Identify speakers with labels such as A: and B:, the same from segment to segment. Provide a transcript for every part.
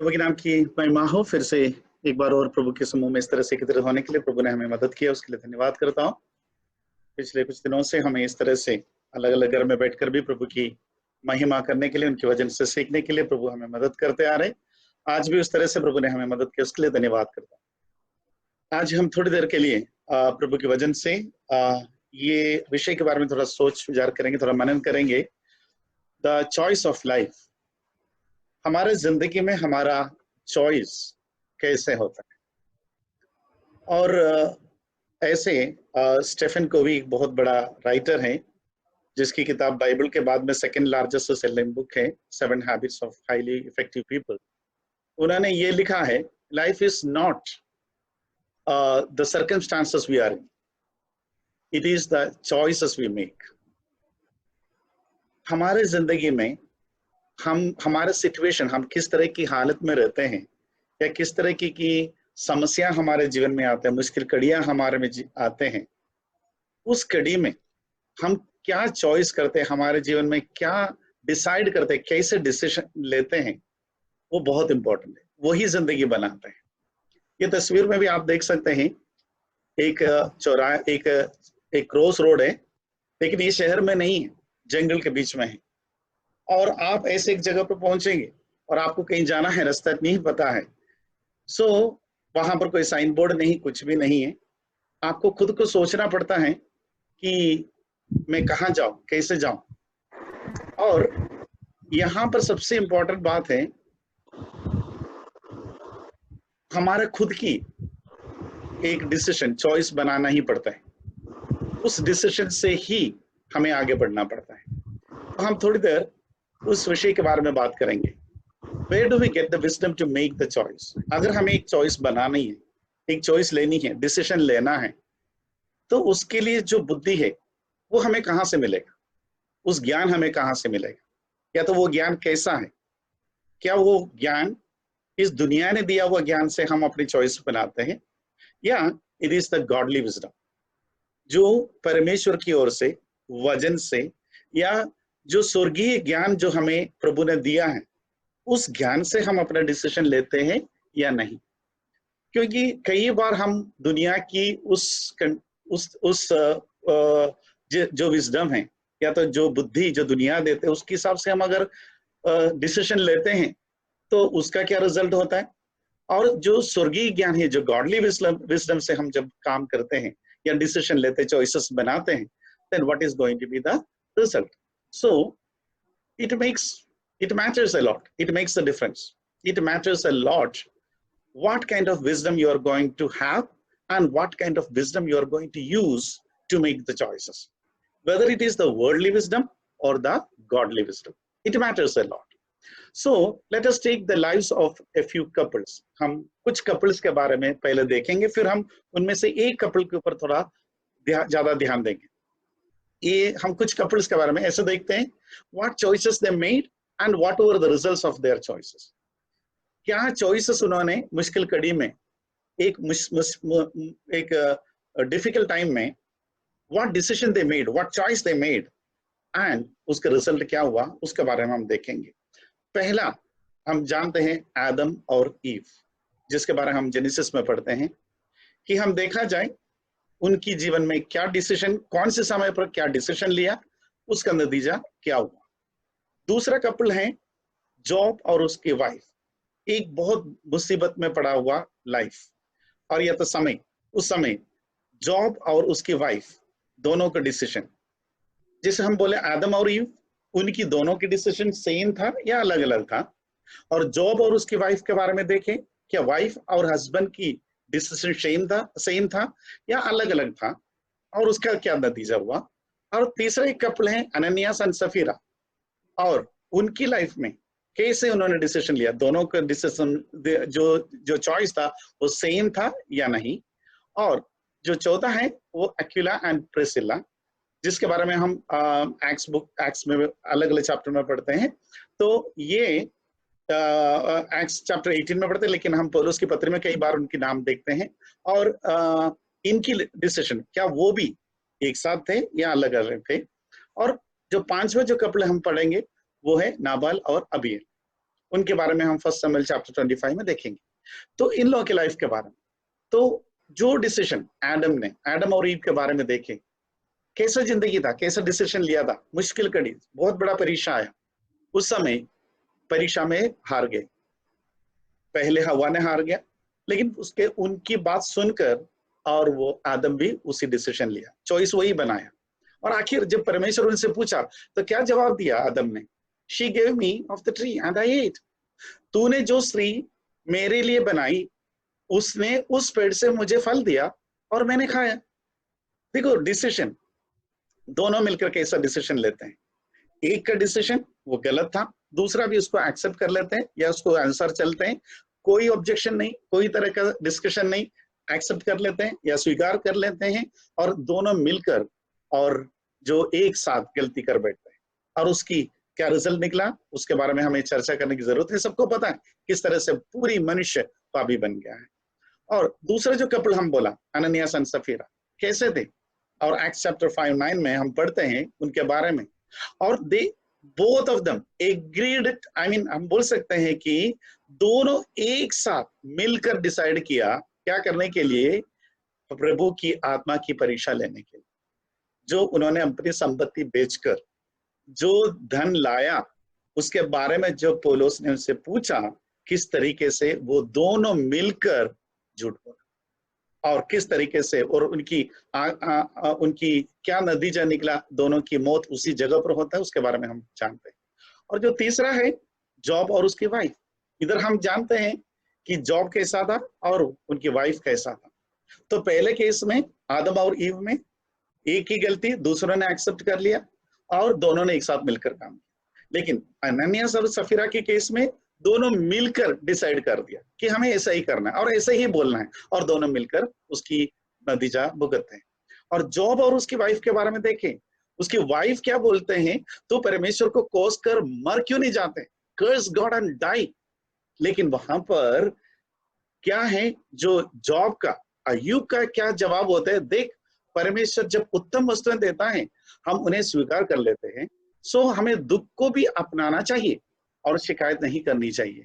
A: प्रभु के नाम की महिमा हो। फिर से एक बार और प्रभु के समूह में इस तरह से एकत्रित होने के लिए प्रभु ने हमें मदद किया, उसके लिए धन्यवाद करता हूँ। पिछले कुछ दिनों से हमें इस तरह से अलग अलग घर में बैठकर भी प्रभु की महिमा करने के लिए, उनके वचन से सीखने के लिए प्रभु हमें मदद करते आ रहे। आज भी उस तरह से प्रभु ने हमें मदद की, उसके लिए धन्यवाद करता हूँ। आज हम थोड़ी देर के लिए प्रभु के वचन से ये विषय के बारे में थोड़ा सोच विचार करेंगे, थोड़ा मनन करेंगे। The choice of life. हमारे जिंदगी में हमारा चॉइस कैसे होता है। और ऐसे स्टेफन कोवी एक बहुत बड़ा राइटर है, जिसकी किताब बाइबल के बाद में सेकंड लार्जेस्ट सेलिंग बुक है, 7 habits of highly effective people. उन्होंने ये लिखा है, life is not the circumstances we are in, it is the choices we make. हमारे जिंदगी में हमारे सिचुएशन, हम किस तरह की हालत में रहते हैं या किस तरह की समस्या हमारे जीवन में आते हैं, मुश्किल कड़ियां हमारे में आते हैं, उस कड़ी में हम क्या चॉइस करते हैं, हमारे जीवन में क्या डिसाइड करते हैं, कैसे डिसीजन लेते हैं, वो बहुत इंपॉर्टेंट है। वही जिंदगी बनाते हैं। ये तस्वीर में भी आप देख सकते हैं, एक चौराहा, एक क्रॉस रोड है, लेकिन ये शहर में नहीं है, जंगल के बीच में है। और आप ऐसे एक जगह पर पहुंचेंगे और आपको कहीं जाना है, रास्ता नहीं पता है, सो वहां पर कोई साइन बोर्ड नहीं, कुछ भी नहीं है। आपको खुद को सोचना पड़ता है कि मैं कहाँ जाऊं, कैसे जाऊं। और यहाँ पर सबसे इंपॉर्टेंट बात है, हमारे खुद की एक डिसीजन, चॉइस बनाना ही पड़ता है। उस डिसीजन से ही हमें आगे बढ़ना पड़ता है। तो हम थोड़ी देर उस विषय के बारे में बात करेंगे। Where do we get the wisdom to make the choice? अगर हमें एक चॉइस बनानी है, एक चॉइस लेनी है, डिसीजन लेना है, तो उसके लिए जो बुद्धि है वो हमें कहाँ से मिलेगा, उस ज्ञान हमें कहाँ से मिलेगा, या तो वो ज्ञान कैसा है, क्या वो ज्ञान इस दुनिया ने दिया हुआ ज्ञान से हम अपनी चॉइस बनाते हैं, या it is the godly wisdom जो परमेश्वर की ओर से, वचन से, या जो स्वर्गीय ज्ञान जो हमें प्रभु ने दिया है, उस ज्ञान से हम अपना डिसीजन लेते हैं या नहीं। क्योंकि कई बार हम दुनिया की उस जो विजडम है, या तो जो बुद्धि जो दुनिया देते हैं, उसके हिसाब से हम अगर डिसीजन लेते हैं तो उसका क्या रिजल्ट होता है। और जो स्वर्गीय ज्ञान है, जो गॉडली विजडम से हम जब काम करते हैं या डिसीजन लेते हैं, चॉइसेस बनाते हैं, then what is going to be the result. So it matters a lot. It makes a difference. It matters a lot what kind of wisdom you are going to have and what kind of wisdom you are going to use to make the choices. Whether it is the worldly wisdom or the godly wisdom. It matters a lot. So let us take the lives of a few couples. हम कुछ couples के बारे में पहले देखेंगे, फिर हम उनमें से एक couple के ऊपर थोड़ा ज्यादा ध्यान देंगे। ये हम कुछ couples के बारे में ऐसे देखते हैं, what choices they made and what were the results of their choices. क्या choices उन्होंने मुश्किल कड़ी में, एक difficult time में, what decision they made, what choice they made, and उसका result क्या हुआ, उसके बारे में हम देखेंगे। पहला हम जानते हैं आदम और ईव, जिसके बारे में हम जेनेसिस में पढ़ते हैं, कि हम देखा जाए उनकी जीवन में क्या डिसीजन, कौन से समय पर क्या डिसीजन लिया, उसका नतीजा क्या हुआ। दूसरा कपल है जॉब और उसकी वाइफ, एक बहुत मुसीबत में पड़ा हुआ लाइफ। और यह तो समय, उस समय जॉब और उसकी वाइफ दोनों का डिसीजन, जैसे हम बोले आदम और ईव, उनकी दोनों की डिसीजन सेम था या अलग अलग था। और जॉब और उसकी वाइफ के बारे में देखें, क्या वाइफ और हस्बैंड की डिसीजन सेम था या अलग अलग था, और उसका क्या नतीजा हुआ। और तीसरा एक कपल है अनन्यास एंड सफीरा, और उनकी लाइफ में कैसे उन्होंने डिसीजन लिया, दोनों का डिसीजन जो चॉइस था वो सेम था या नहीं। और जो चौथा है वो एक्विला एंड प्रिसिला, जिसके बारे में हम एक्ट्स में अलग अलग चैप्टर में पढ़ते हैं। तो ये एक्ट्स चैप्टर 18 में पढ़ते हैं, लेकिन हम पौलुस की पत्री में कई बार उनके नाम देखते हैं। और इनकी डिसीजन क्या वो भी एक साथ थे या अलग अलग थे। और जो पांचवा जो कपल हम पढ़ेंगे वो है नाबाल और अबीर। उनके बारे में हम 1 शमूएल चैप्टर 25 में देखेंगे। तो इन लोगों के लाइफ के बारे में, तो जो डिसीजन एडम और ईव के बारे में देखे, कैसा जिंदगी था, कैसा डिसीजन लिया था, मुश्किल कड़ी, बहुत बड़ा परीक्षा आया, उस समय परीक्षा में हार गए। पहले हवा ने हार गया, लेकिन उसके उनकी बात सुनकर और वो आदम भी उसी डिसीजन लिया, चॉइस वही बनाया। और आखिर जब परमेश्वर उनसे पूछा तो क्या जवाब दिया आदम ने? She gave me of the tree and I ate. तूने जो स्त्री मेरे लिए बनाई, उसने उस पेड़ से मुझे फल दिया और मैंने खाया। देखो डिसीजन, दोनों मिलकर कैसा डिसीजन लेते हैं। एक का डिसीजन वो गलत था, दूसरा भी उसको एक्सेप्ट कर लेते हैं या उसको आंसर चलते हैं, कोई ऑब्जेक्शन नहीं, कोई तरह का डिस्कशन नहीं, एक्सेप्ट कर लेते हैं या स्वीकार कर लेते हैं, और दोनों मिलकर और जो एक साथ गलती कर बैठते हैं। और उसकी क्या रिजल्ट निकला, उसके बारे में हमें चर्चा करने की जरूरत है। सबको पता है किस तरह से पूरी मनुष्य पापी बन गया है। और दूसरा जो कपल हम बोला, अननियास एंड सफीरा, कैसे थे, और एक्ट्स चैप्टर 5:9 में हम पढ़ते हैं उनके बारे में। और they both of them agreed, I mean हम बोल सकते हैं कि दोनों एक साथ मिलकर डिसाइड किया क्या करने के लिए, प्रभु की आत्मा की परीक्षा लेने के लिए। जो उन्होंने अपनी संपत्ति बेचकर जो धन लाया, उसके बारे में जो पौलुस ने उनसे पूछा, किस तरीके से वो दोनों मिलकर झूठ बोला और किस तरीके से, और उनकी क्या नतीजा निकला, दोनों की मौत उसी जगह पर होता है, उसके बारे में हम जानते हैं। और जो तीसरा है जॉब और उसकी वाइफ, इधर हम जानते हैं कि जॉब कैसा था और उनकी वाइफ कैसा था। तो पहले केस में आदम और ईव में एक ही गलती, दूसरों ने एक्सेप्ट कर लिया और दोनों ने एक साथ मिलकर काम किया। लेकिन अननियास और सफीरा के केस में दोनों मिलकर डिसाइड कर दिया कि हमें ऐसा ही करना है और ऐसा ही बोलना है, और दोनों मिलकर उसकी नतीजा भुगतते हैं। और जॉब और उसकी वाइफ के बारे में देखें, उसकी वाइफ क्या बोलते हैं, तो परमेश्वर को कोस कर मर क्यों नहीं जाते, कर्स गॉड एंड डाई। लेकिन वहां पर क्या है, जो जॉब का, अय्यूब का क्या जवाब होता है, देख परमेश्वर जब उत्तम वस्तुएं देता है हम उन्हें स्वीकार कर लेते हैं, सो हमें दुख को भी अपनाना चाहिए और शिकायत नहीं करनी चाहिए।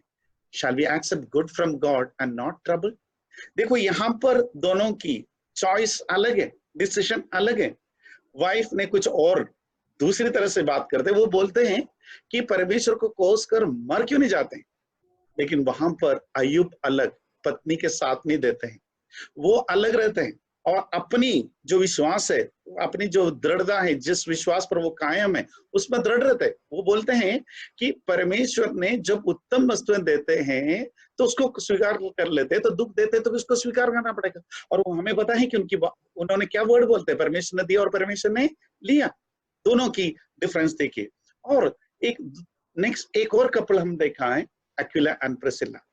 A: Shall we accept good from God and not trouble? देखो यहाँ पर दोनों की चॉइस अलग है, डिसीजन अलग है। वाइफ ने कुछ और दूसरी तरह से बात करते, वो बोलते हैं कि परमेश्वर को कोस कर मर क्यों नहीं जाते। लेकिन वहां पर अय्यूब अलग, पत्नी के साथ नहीं देते हैं, वो अलग रहते हैं और अपनी जो विश्वास है, अपनी जो दृढ़ता है, जिस विश्वास पर वो कायम है, उसमें दृढ़ रहते हैं। वो बोलते हैं कि परमेश्वर ने जब उत्तम वस्तुएं देते हैं तो उसको स्वीकार कर लेते हैं, तो दुख देते हैं तो उसको स्वीकार करना पड़ेगा। और वो हमें पता है कि उन्होंने क्या वर्ड बोलते हैं, परमेश्वर ने दिया और परमेश्वर ने लिया। दोनों की डिफरेंस देखिए। और एक नेक्स्ट एक और कपल हम देखा है, एक्विला एंड प्रिसिला।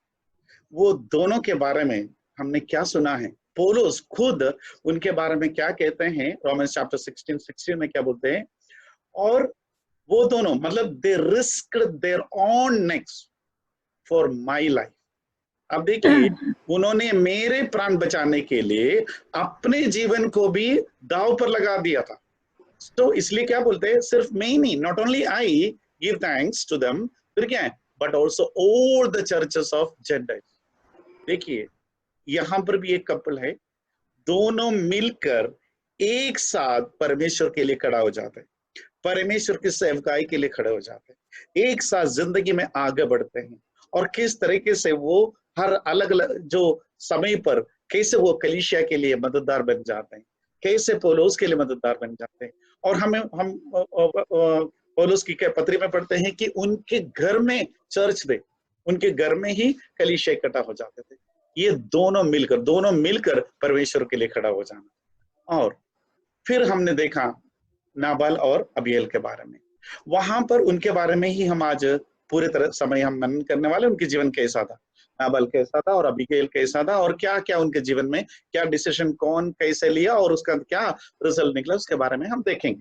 A: वो दोनों के बारे में हमने क्या सुना है, पौलुस खुद उनके बारे में क्या कहते हैं, रोमन्स चैप्टर 16:16 में क्या बोलते हैं, और वो दोनों मतलब they risked their own necks for my life. अब देखिए, उन्होंने मेरे प्राण बचाने के लिए अपने जीवन को भी दांव पर लगा दिया था। तो इसलिए क्या बोलते हैं, सिर्फ मैं ही नहीं, not only I give thanks to them, फिर क्या है, but also all the churches of Gentiles. देखिए यहां पर भी एक कपल है, दोनों मिलकर एक साथ परमेश्वर के लिए खड़ा हो जाते हैं, परमेश्वर की सेवकाई के लिए खड़े हो जाते हैं, एक साथ जिंदगी में आगे बढ़ते हैं। और किस तरीके से वो हर अलग अलग जो समय पर कैसे वो कलीसिया के लिए मददगार बन जाते हैं, कैसे पौलुस के लिए मददगार बन जाते हैं। और हम पौलुस की पत्री में पढ़ते हैं कि उनके घर में चर्च थे, उनके घर में ही कलीसिया इकट्ठा हो जाते थे। ये दोनों मिलकर परमेश्वर के लिए खड़ा हो जाना। और फिर हमने देखा नाबाल और अबीएल के बारे में, वहां पर उनके बारे में ही हम आज पूरे तरह समय हम मनन करने वाले, उनके जीवन कैसा था, नाबाल कैसा था और अबीगैल कैसा था, और क्या क्या उनके जीवन में क्या डिसीजन कौन कैसे लिया और उसका क्या रिजल्ट निकला, उसके बारे में हम देखेंगे।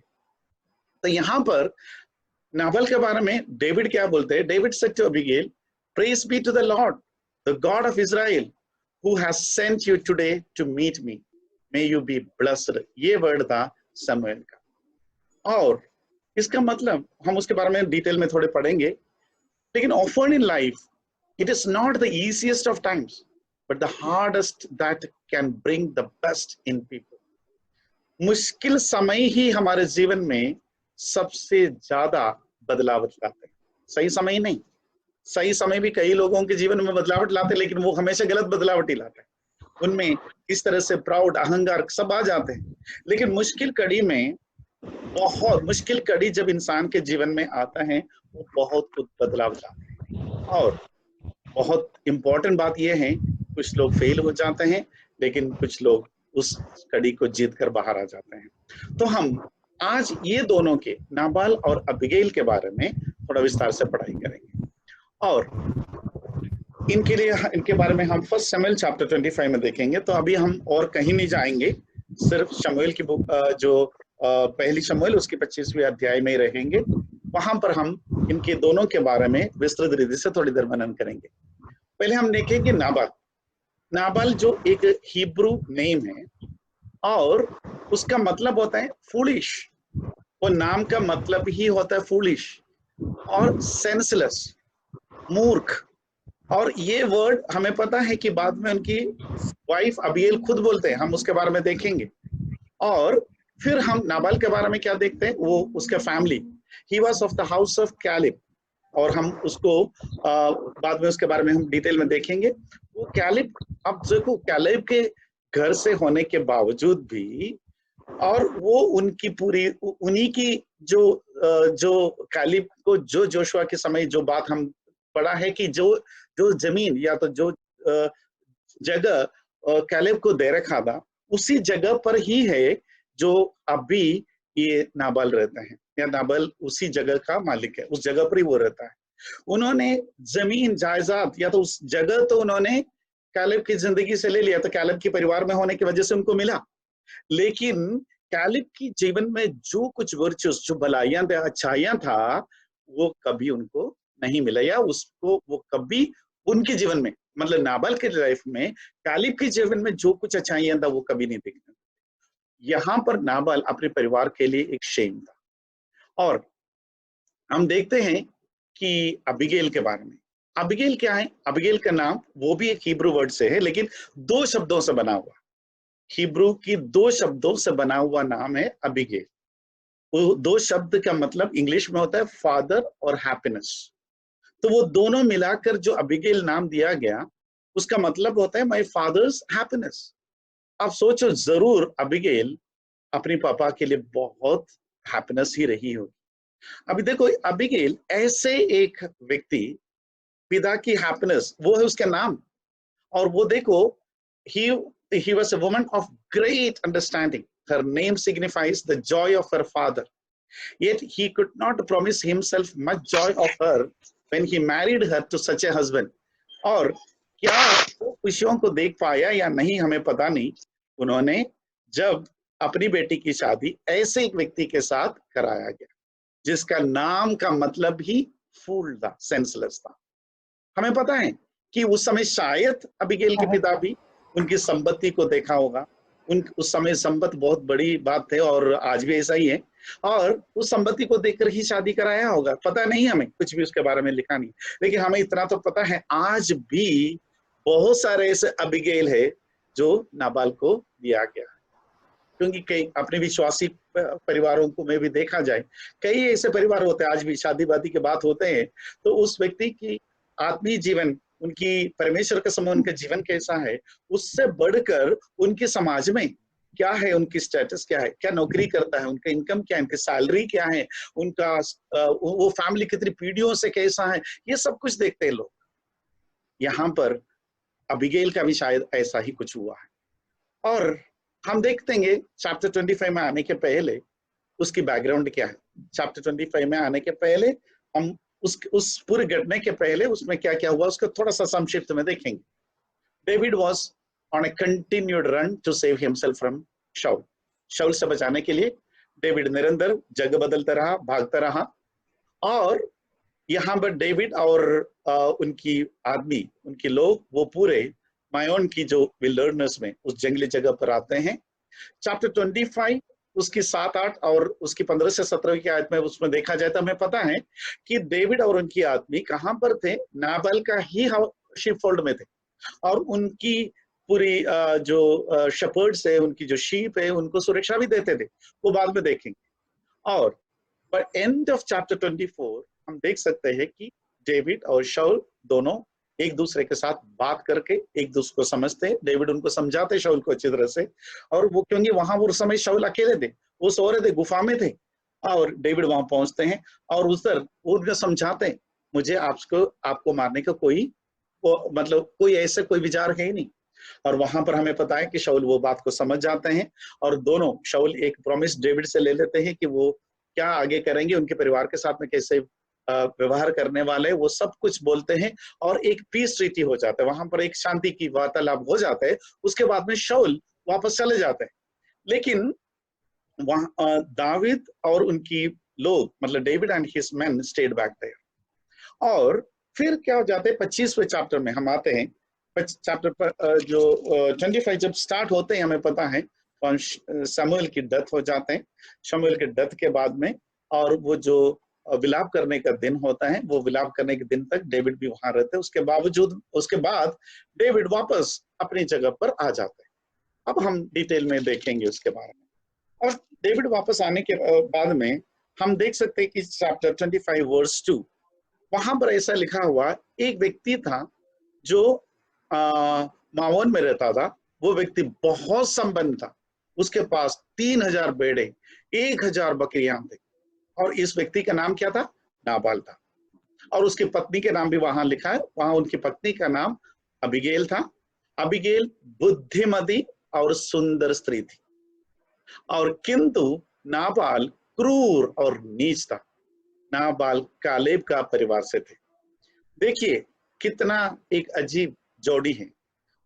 A: तो यहाँ पर नाबाल के बारे में डेविड क्या बोलते हैं, David said to Abigail, praise be to the Lord the God of Israel who has sent you today to meet me, may you be blessed। ये वर्ड था समूएल का। और इसका मतलब हम उसके बारे में डिटेल में थोड़े पढ़ेंगे, लेकिन often in life it is not the easiest of times but the hardest that can bring the best in people. मुश्किल समय ही हमारे जीवन में सबसे ज्यादा बदलाव लाते हैं, सही समय नहीं। सही समय भी कई लोगों के जीवन में बदलावट लाते हैं, लेकिन वो हमेशा गलत बदलावट ही लाते हैं। उनमें इस तरह से प्राउड, अहंकार सब आ जाते हैं। लेकिन मुश्किल कड़ी में, बहुत मुश्किल कड़ी जब इंसान के जीवन में आता है, वो बहुत कुछ बदलाव लाते हैं। और बहुत इंपॉर्टेंट बात यह है, कुछ लोग फेल हो जाते हैं, लेकिन कुछ लोग उस कड़ी को जीत कर बाहर आ जाते हैं। तो हम आज ये दोनों के, नाबाल और अबीगैल के बारे में थोड़ा विस्तार से पढ़ाई करेंगे। और इनके बारे में हम फर्स्ट शमूएल चैप्टर 25 में देखेंगे। तो अभी हम और कहीं नहीं जाएंगे, सिर्फ शमूएल की बुक जो पहली शमूएल उसकी 25वीं अध्याय में ही रहेंगे। वहां पर हम इनके दोनों के बारे में विस्तृत रीति से थोड़ी देर वर्णन करेंगे। पहले हम देखेंगे नाबाल। नाबाल जो एक हिब्रू नेम है और उसका मतलब होता है फूलिश। वो नाम का मतलब ही होता है फूलिश और सेंसलेस, मूर्ख। और ये वर्ड हमें पता है कि बाद में उनकी वाइफ अबीगैल खुद बोलते हैं, हम उसके बारे में देखेंगे। और फिर हम नाबाल के बारे में क्या देखते हैं, वो उसका family, he was of the house of Caleb, और हम उसको बाद में उसके बारे में हम डिटेल में देखेंगे। वो कैलेब, अब देखो कैलेब के घर से होने के बावजूद भी, और वो उनकी पूरी उन्हीं की जो कैलेब को जो जोशुआ के समय जो बात हम पढ़ा है कि जो जमीन या तो जो जगह कैलेब को दे रखा था, उसी जगह पर ही है जो अभी ये नाबाल रहते हैं, या नाबाल उसी जगह का मालिक है, उस जगह पर ही वो रहता है। उन्होंने जमीन जायदाद या तो उस जगह तो उन्होंने कैलेब की जिंदगी से ले लिया, तो कैलेब के परिवार में होने की वजह से उनको मिला। लेकिन कैलेब की जीवन में जो कुछ वर्चुअस, जो भलाइयां था, अच्छाइयां था, वो कभी उनको नहीं मिला, या उसको वो कभी उनके जीवन में, मतलब नाबाल के लाइफ में कैलेब के जीवन में जो कुछ अच्छाइयां था वो कभी नहीं दिखने। यहाँ पर नाबाल अपने परिवार के लिए एक शेम था। और हम देखते हैं कि अबीगैल के बारे में। अबीगैल क्या है? अबीगैल का नाम वो भी एक हिब्रू वर्ड से है, लेकिन 2 शब्दों से बना हुआ, हिब्रू की 2 शब्दों से बना हुआ नाम है अबीगैल। वो 2 शब्द का मतलब इंग्लिश में होता है फादर और हैप्पीनेस। तो वो दोनों मिलाकर जो अबीगैल नाम दिया गया, उसका मतलब होता है माय फादर्स हैप्पीनेस। आप सोचो, जरूर अबीगैल अपने पापा के लिए बहुत हैप्पीनेस ही रही होगी। अभी देखो, अबीगैल ऐसे एक व्यक्ति, पिता की हैप्पीनेस वो है उसका नाम। और वो देखो, he was a woman of great understanding. Her name signifies the joy of her father. Yet he could not promise himself much joy of her when he married her to such a husband. और क्या वो खुशियों को देख पाया या नहीं हमें पता नहीं, उन्होंने जब अपनी बेटी की शादी ऐसे एक व्यक्ति के साथ कराया गया जिसका नाम का मतलब ही फूल था, सेंसलेस था। हमें पता है कि उस समय शायद अबीगैल के पिता भी उनकी संपत्ति को देखा होगा। उस समय संपत्ति बहुत बड़ी बात है, और आज भी ऐसा ही है। और उस संपत्ति को देखकर ही शादी कराया होगा, पता नहीं, हमें कुछ भी उसके बारे में लिखा नहीं। लेकिन हमें इतना तो पता है, आज भी बहुत सारे ऐसे अबीगैल है जो नाबाल को दिया गया है। क्योंकि कई अपने विश्वासी परिवारों को में भी देखा जाए, कई ऐसे परिवार होते हैं आज भी, शादी वादी के बात होते हैं तो उस व्यक्ति की आत्मीय जीवन, उनकी परमेश्वर के समय उनका जीवन कैसा है, उससे बढ़कर उनके समाज में क्या है, उनकी स्टेटस क्या है, क्या नौकरी करता है, उनका इनकम क्या है, उनकी सैलरी क्या है, उनका वो फैमिली कितनी पीढ़ियों से कैसा है, ये सब कुछ देखते हैं लोग। यहाँ पर अबीगैल का भी शायद ऐसा ही कुछ हुआ है। और हम देखते हैं चैप्टर 25 में आने के पहले उसकी बैकग्राउंड क्या है। चैप्टर 25 में आने के पहले हम उस पूरे घटने के पहले उसमें क्या क्या हुआ उसका थोड़ा सा संक्षिप्त में देखेंगे। David was on a continued run to save himself from Saul. Saul से बचाने के लिए डेविड निरंतर जगह बदलता रहा, भागता रहा। और यहाँ पर डेविड और उनकी आदमी, उनके लोग, वो पूरे मायोन की जो विल्डरनेस में, उस जंगली जगह पर आते हैं। चैप्टर 25 उसकी 7-8 और उसकी 15 से 17 की आयत में उसमें देखा जाए तो हमें पता है कि डेविड और उनकी आदमी कहां पर थे, नाबाल का ही शीप फोल्ड में थे, और उनकी पूरी जो शेपर्ड्स है, उनकी जो शीप है, उनको सुरक्षा भी देते थे, वो बाद में देखेंगे। और पर एंड ऑफ चैप्टर 24 हम देख सकते हैं कि डेविड और शाऊल दोनों एक दूसरे के साथ बात करके एक दूसरे को समझते हैं। डेविड उनको समझाते शाऊल को अच्छी तरह से, और वो क्योंकि वहां वो समय शाऊल अकेले थे, वो सो रहे थे, गुफा में थे, और डेविड वहां पहुंचते हैं और उधर वो उनको समझाते हैं, मुझे आपको मारने का कोई मतलब कोई ऐसे कोई विचार है ही नहीं। और वहां पर हमें पता है कि शाऊल वो बात को समझ जाते हैं, और दोनों शाऊल एक प्रॉमिस डेविड से ले लेते हैं कि वो क्या आगे करेंगे, उनके परिवार के साथ में कैसे व्यवहार करने वाले, वो सब कुछ बोलते हैं, और एक पीस ट्रीटी हो जाता है, वहां पर एक शांति की वार्तालाप हो जाता है। उसके बाद में शाऊल वापस चले जाते हैं, लेकिन वहां दाविद और उनकी लोग, मतलब David and his men stayed back there. और फिर क्या हो जाता है, 25वें चैप्टर में हम आते हैं। चैप्टर पर जो 25 जब स्टार्ट होते हैं, हमें पता है शमूएल की डेथ हो जाते हैं। शमूएल के डेथ के बाद में, और वो जो विलाप करने का दिन होता है, वो विलाप करने के दिन तक डेविड भी वहां रहते हैं। उसके बावजूद उसके बाद डेविड वापस अपनी जगह पर आ जाते हैं। अब हम डिटेल में देखेंगे उसके बारे में। और डेविड वापस आने के बाद में हम देख सकते हैं कि चैप्टर 25 वर्स 2, वहां पर ऐसा लिखा हुआ, एक व्यक्ति था जो मावन में रहता था। वो व्यक्ति बहुत संपन्न था, उसके पास 3000 बेड़े, 1000 बकरियां थे, और इस व्यक्ति का नाम क्या था, नाबाल था। और उसकी पत्नी के नाम भी वहां लिखा है, वहां उनकी पत्नी का नाम अबीगेल था। अबीगेल बुद्धिमती और सुंदर स्त्री थी, और किंतु नाबाल क्रूर और नीच था। नाबाल कालेब का परिवार से थे। देखिए कितना एक अजीब जोड़ी है।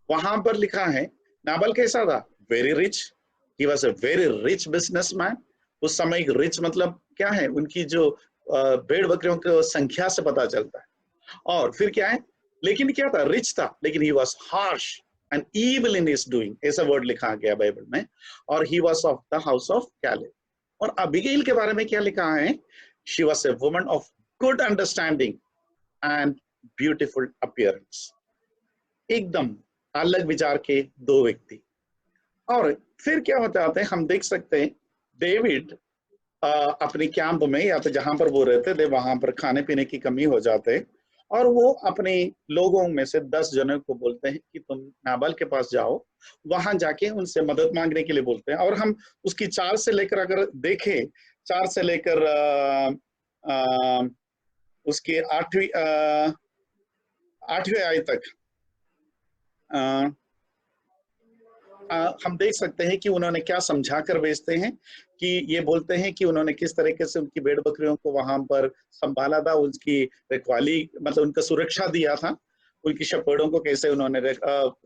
A: वहां पर लिखा है नाबाल कैसा था, very rich, he was a very rich businessman. उस समय रिच मतलब क्या है, उनकी जो भेड़ बकरियों की संख्या से पता चलता है। और फिर क्या है, लेकिन क्या था, रिच था, लेकिन he was harsh and evil in his doing, ऐसा वर्ड लिखा गया बाइबल में। और he was of the house of Caleb. और अबीगेल के बारे में क्या लिखा है, she was a woman of good understanding and beautiful appearance. एकदम अलग विचार के दो व्यक्ति। और फिर क्या होता है, हम देख सकते हैं डेविड अपने कैंप में, या तो जहां पर वो रहते थे वहां पर खाने पीने की कमी हो जाते, और वो अपने लोगों में से 10 जनों को बोलते हैं कि तुम नाबाल के पास जाओ, वहां जाके उनसे मदद मांगने के लिए बोलते हैं। और हम उसकी 4 से लेकर अगर देखें, 4 से लेकर उसके 8वीं आयत तक हम देख सकते हैं कि उन्होंने क्या समझा कर भेजते हैं, कि ये बोलते हैं कि उन्होंने किस तरीके से उनकी भेड़ बकरियों को वहां पर संभाला था, उसकी रखवाली मतलब उनका सुरक्षा दिया था, उनकी शेपर्डों को कैसे उन्होंने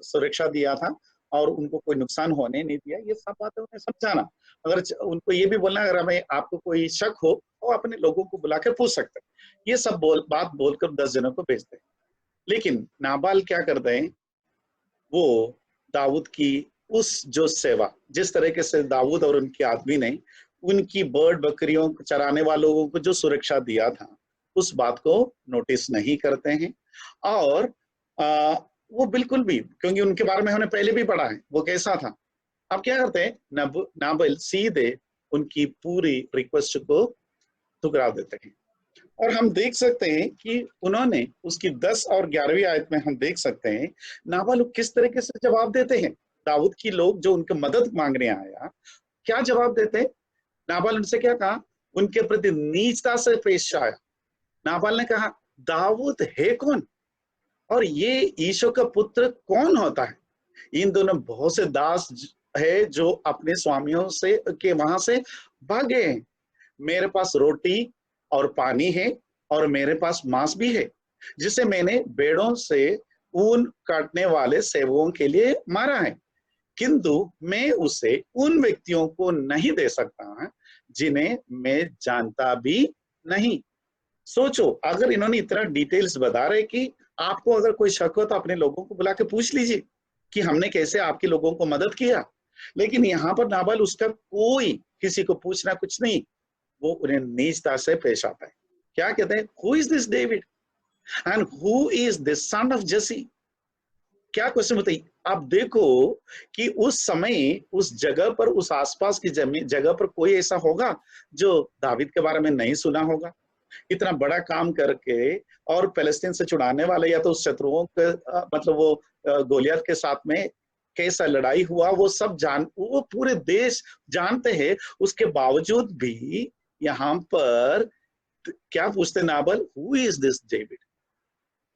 A: सुरक्षा दिया था, और उनको कोई नुकसान होने नहीं दिया। ये सब बातें उन्हें समझाना। अगर उनको ये भी बोलना, अगर हमें आपको कोई शक हो तो अपने लोगों को बुलाकर पूछ सकते हैं। ये सब बात बोलकर 10 जनों को भेजते हैं। लेकिन नाबाल क्या करते हैं, वो दाऊद की उस जो सेवा, जिस तरीके से दाऊद और उनके आदमी ने उनकी बर्ड बकरियों चराने वालों को जो सुरक्षा दिया था, उस बात को नोटिस नहीं करते हैं। और वो बिल्कुल भी, क्योंकि उनके बारे में हमने पहले भी पढ़ा है वो कैसा था। अब क्या करते हैं, नाबल सीधे उनकी पूरी रिक्वेस्ट को ठुकरा देते हैं। और हम देख सकते हैं कि उन्होंने उसकी 10 और 11वीं आयत में हम देख सकते हैं नाबाल किस तरीके से जवाब देते हैं। दाऊद की लोग जो उनके मदद मांगने आया, क्या जवाब देते हैं। नाबाल उनसे क्या कहा, उनके प्रति नीचता से पेश आया। नाबाल ने कहा, दाऊद है कौन, और ये ईशो का पुत्र कौन होता है। इन दोनों बहुत से दास है जो अपने स्वामियों से के वहां से भागे हैं। मेरे पास रोटी और पानी है, और मेरे पास मांस भी है, जिसे मैंने भेड़ों से ऊन काटने वाले सेवकों के लिए मारा है। किंतु मैं उसे उन व्यक्तियों को नहीं दे सकता जिन्हें मैं जानता भी नहीं। सोचो, अगर इन्होंने इतना डिटेल्स बता रहे कि आपको अगर कोई शक हो तो अपने लोगों को बुला के पूछ लीजिए कि हमने कैसे आपके लोगों को मदद किया। लेकिन यहाँ पर नाबाल उसका कोई किसी को पूछना कुछ नहीं, वो उन्हें नीचता से पेश आता है। क्या कहते हैं, who is this David and who is this son of Jesse. क्या क्वेश्चन बताइए। आप देखो कि उस समय उस जगह पर, उस आसपास की जगह पर कोई ऐसा होगा जो दाविद के बारे में नहीं सुना होगा। इतना बड़ा काम करके और फलस्तीन से छुड़ाने वाले, या तो शत्रुओं के मतलब वो गोलियत के साथ में कैसा लड़ाई हुआ वो सब वो पूरे देश जानते हैं। उसके बावजूद भी यहाँ पर क्या पूछते नाबल, हु इज दिस डेविड।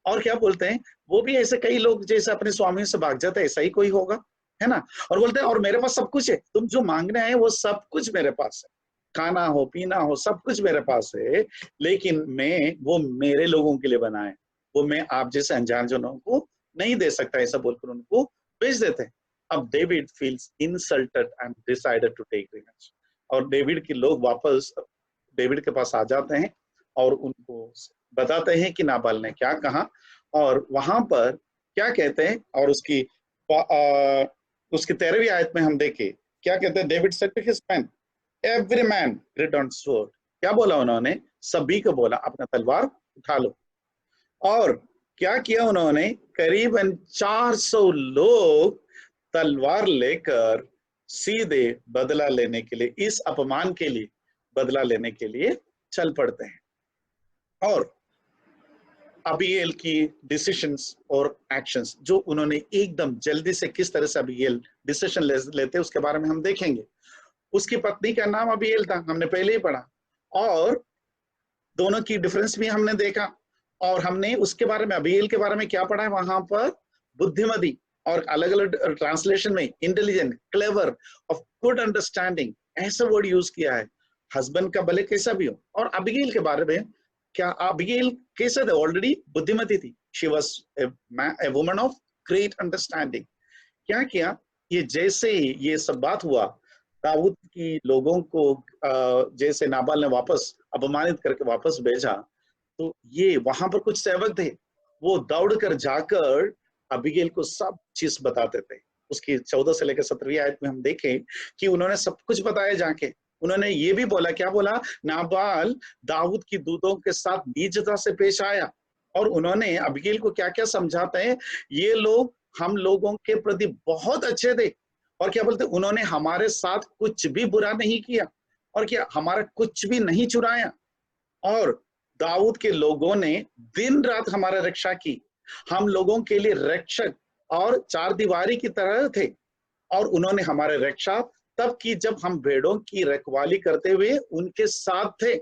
A: और क्या बोलते हैं, वो भी ऐसे कई लोग जैसे अपने स्वामी से भाग जाते हैं, ऐसा ही कोई होगा, है ना। और बोलते हैं और मेरे पास सब कुछ है, तुम जो मांगने आए वो सब कुछ मेरे पास है, खाना हो पीना हो सब कुछ मेरे पास है, लेकिन वो मेरे लोगों के लिए बना है, वो मैं आप जैसे अनजान जनों को नहीं दे सकता, ऐसा बोलकर उनको भेज देते हैं। अब David feels insulted and decided to take revenge. और डेविड के लोग वापस डेविड के पास आ जाते हैं और उनको बताते हैं कि नाबाल ने क्या कहा, और वहां पर क्या कहते हैं। और उसकी 13वीं आयत में हम देखें क्या कहते हैं, David said to his man every man gird on sword. क्या बोला उन्होंने, सभी को बोला अपना तलवार उठा लो। और क्या किया उन्होंने, करीबन 400 लोग तलवार लेकर सीधे बदला लेने के लिए, इस अपमान के लिए बदला लेने के लिए चल पड़ते हैं। और अबीएल की डिसीजंस और एक्शंस जो उन्होंने एकदम जल्दी से किस तरह से अबीएल डिसीजन लेते उसके बारे में हम देखेंगे। उसकी पत्नी का नाम अबीएल था, हमने पहले ही पढ़ा, और दोनों की डिफरेंस भी हमने देखा। और हमने उसके बारे में, अबीएल के बारे में क्या पढ़ा है वहां पर, बुद्धिमती, और अलग अलग ट्रांसलेशन में intelligent, clever, of good understanding, ऐसा वर्ड यूज किया है। हस्बैंड का भले कैसा भी हो। और अबीएल के बारे में क्या, अबीएल कैसे थे, ऑलरेडी बुद्धिमती थी, she was a woman of great understanding. क्या किया, ये जैसे ही ये सब बात हुआ, दाऊद की लोगों को जैसे नाबाल ने वापस अपमानित करके वापस भेजा, तो ये वहां पर कुछ सेवक थे, वो दौड़ कर जाकर अबीगेल को सब चीज बताते थे। उसकी 14 से लेकर 17वीं आयत में हम देखें कि उन्होंने सब कुछ बताया जाके। उन्होंने ये भी बोला, क्या बोला, नाबाल दाऊद की दूतों के साथ नीचता से पेश आया। और उन्होंने अबीगेल को क्या क्या समझाते हैं, ये लोग हम लोगों के प्रति बहुत अच्छे थे, और क्या बोलते, उन्होंने हमारे साथ कुछ भी बुरा नहीं किया, और क्या हमारा कुछ भी नहीं चुराया, और दाऊद के लोगों ने दिन रात हमारा रक्षा की, हम लोगों के लिए रक्षक और चार दीवारी की तरह थे, और उन्होंने हमारे रक्षा तब की जब हम भेड़ों की रखवाली करते हुए उनके साथ थे।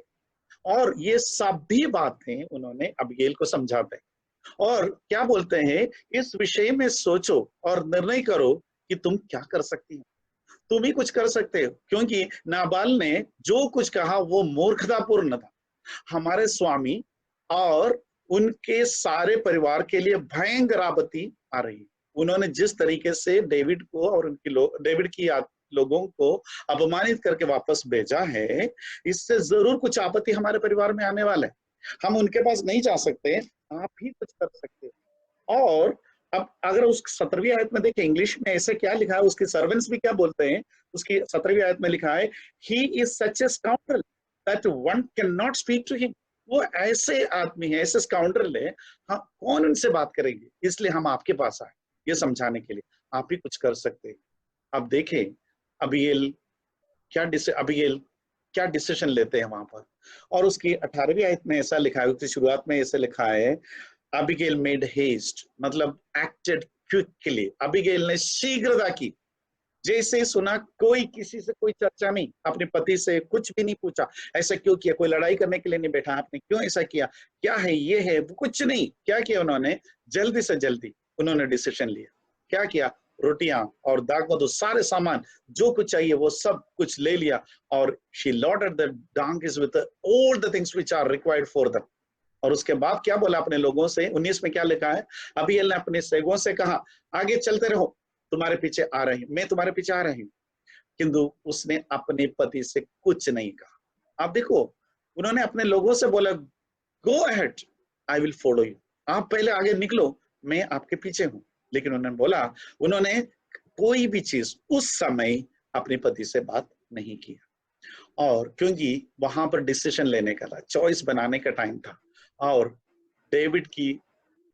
A: और ये सब भी बातें उन्होंने अबीगेल को समझाते हैं। और क्या बोलते हैं, इस विषय में सोचो और निर्णय करो कि तुम क्या कर सकती हो, तुम ही कुछ कर सकते हो, क्योंकि नाबाल ने जो कुछ कहा वो मूर्खतापूर्ण था। हमारे स्वामी और उनके सारे परिवार के लिए भयंकर आपत्ति आ रही है। उन्होंने जिस तरीके से डेविड को और डेविड की लोगों को अपमानित करके वापस भेजा है, इससे जरूर कुछ आपत्ति हमारे परिवार में आने वाला है। हम उनके पास नहीं जा सकते, आप ही कुछ कर सकते हो। और अब अगर उस 17वीं आयत में देखें, इंग्लिश में ऐसे क्या लिखा है, उसके सर्वेंट्स भी क्या बोलते हैं, उसकी 17वीं आयत में लिखा है, he is such a scoundrel that one can not speak to him. वो ऐसे आदमी है, ऐसे स्काउंड्रल है, हाँ कौन उनसे बात करेंगे, इसलिए हम आपके पास आए ये समझाने के लिए, आप ही कुछ कर सकते हैं। अब देखें अबीएल क्या डिसीजन लेते हैं वहां पर। और उसकी 18वीं आयत में ऐसा लिखा है, उसकी शुरुआत में ऐसे लिखा है, अबीगेल मेड हेस्ट, मतलब एक्टेड क्विकली, अबीगेल ने शीघ्रता की। जैसे सुना, कोई किसी से कोई चर्चा नहीं, अपने पति से कुछ भी नहीं पूछा, ऐसा क्यों किया, कोई लड़ाई करने के लिए नहीं बैठा, आपने क्यों ऐसा किया, क्या है ये है वो, कुछ नहीं। क्या किया उन्होंने, जल्दी से जल्दी उन्होंने डिसीजन लिया। क्या किया, रोटियां और दाग मधु सारे सामान जो कुछ चाहिए वो सब कुछ ले लिया, और she loaded the donkeys with all the things which are required for them। और उसके बाद क्या बोला अपने लोगों से, 19 में क्या लिखा है, अबीएल ने अपने सेवकों से कहा, आगे चलते रहो, तुम्हारे पीछे आ रही हूं, मैं तुम्हारे पीछे आ रही हूँ। किंतु उसने अपने पति से कुछ नहीं कहा। आप देखो, उन्होंने अपने लोगों से बोला, go ahead, I will follow you, आप पहले आगे निकलो, मैं आपके पीछे हूं। लेकिन उन्होंने बोला, उन्होंने कोई भी चीज उस समय अपने पति से बात नहीं किया, और क्योंकि वहां पर डिसीजन लेने का था, चॉइस बनाने का टाइम था, और डेविड की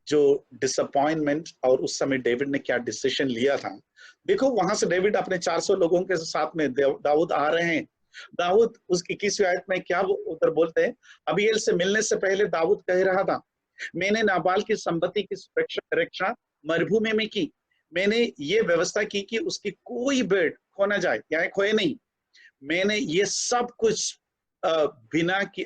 A: जो डिसअपॉइंटमेंट, और उस समय डेविड ने क्या डिसीजन लिया था। देखो वहां से डेविड अपने 400 लोगों के साथ में दाऊद आ रहे हैं। दाऊद उसकी 21वीं आयत में क्या उधर बोलते हैं, अबीएल से मिलने से पहले दाऊद कह रहा था, मैंने नाबाल की संपत्ति की रक्षा मरुभूमि में की, मैंने ये व्यवस्था की कि उसकी कोई भेड़ खो ना जाए या खोए नहीं, मैंने ये सब कुछ बिना की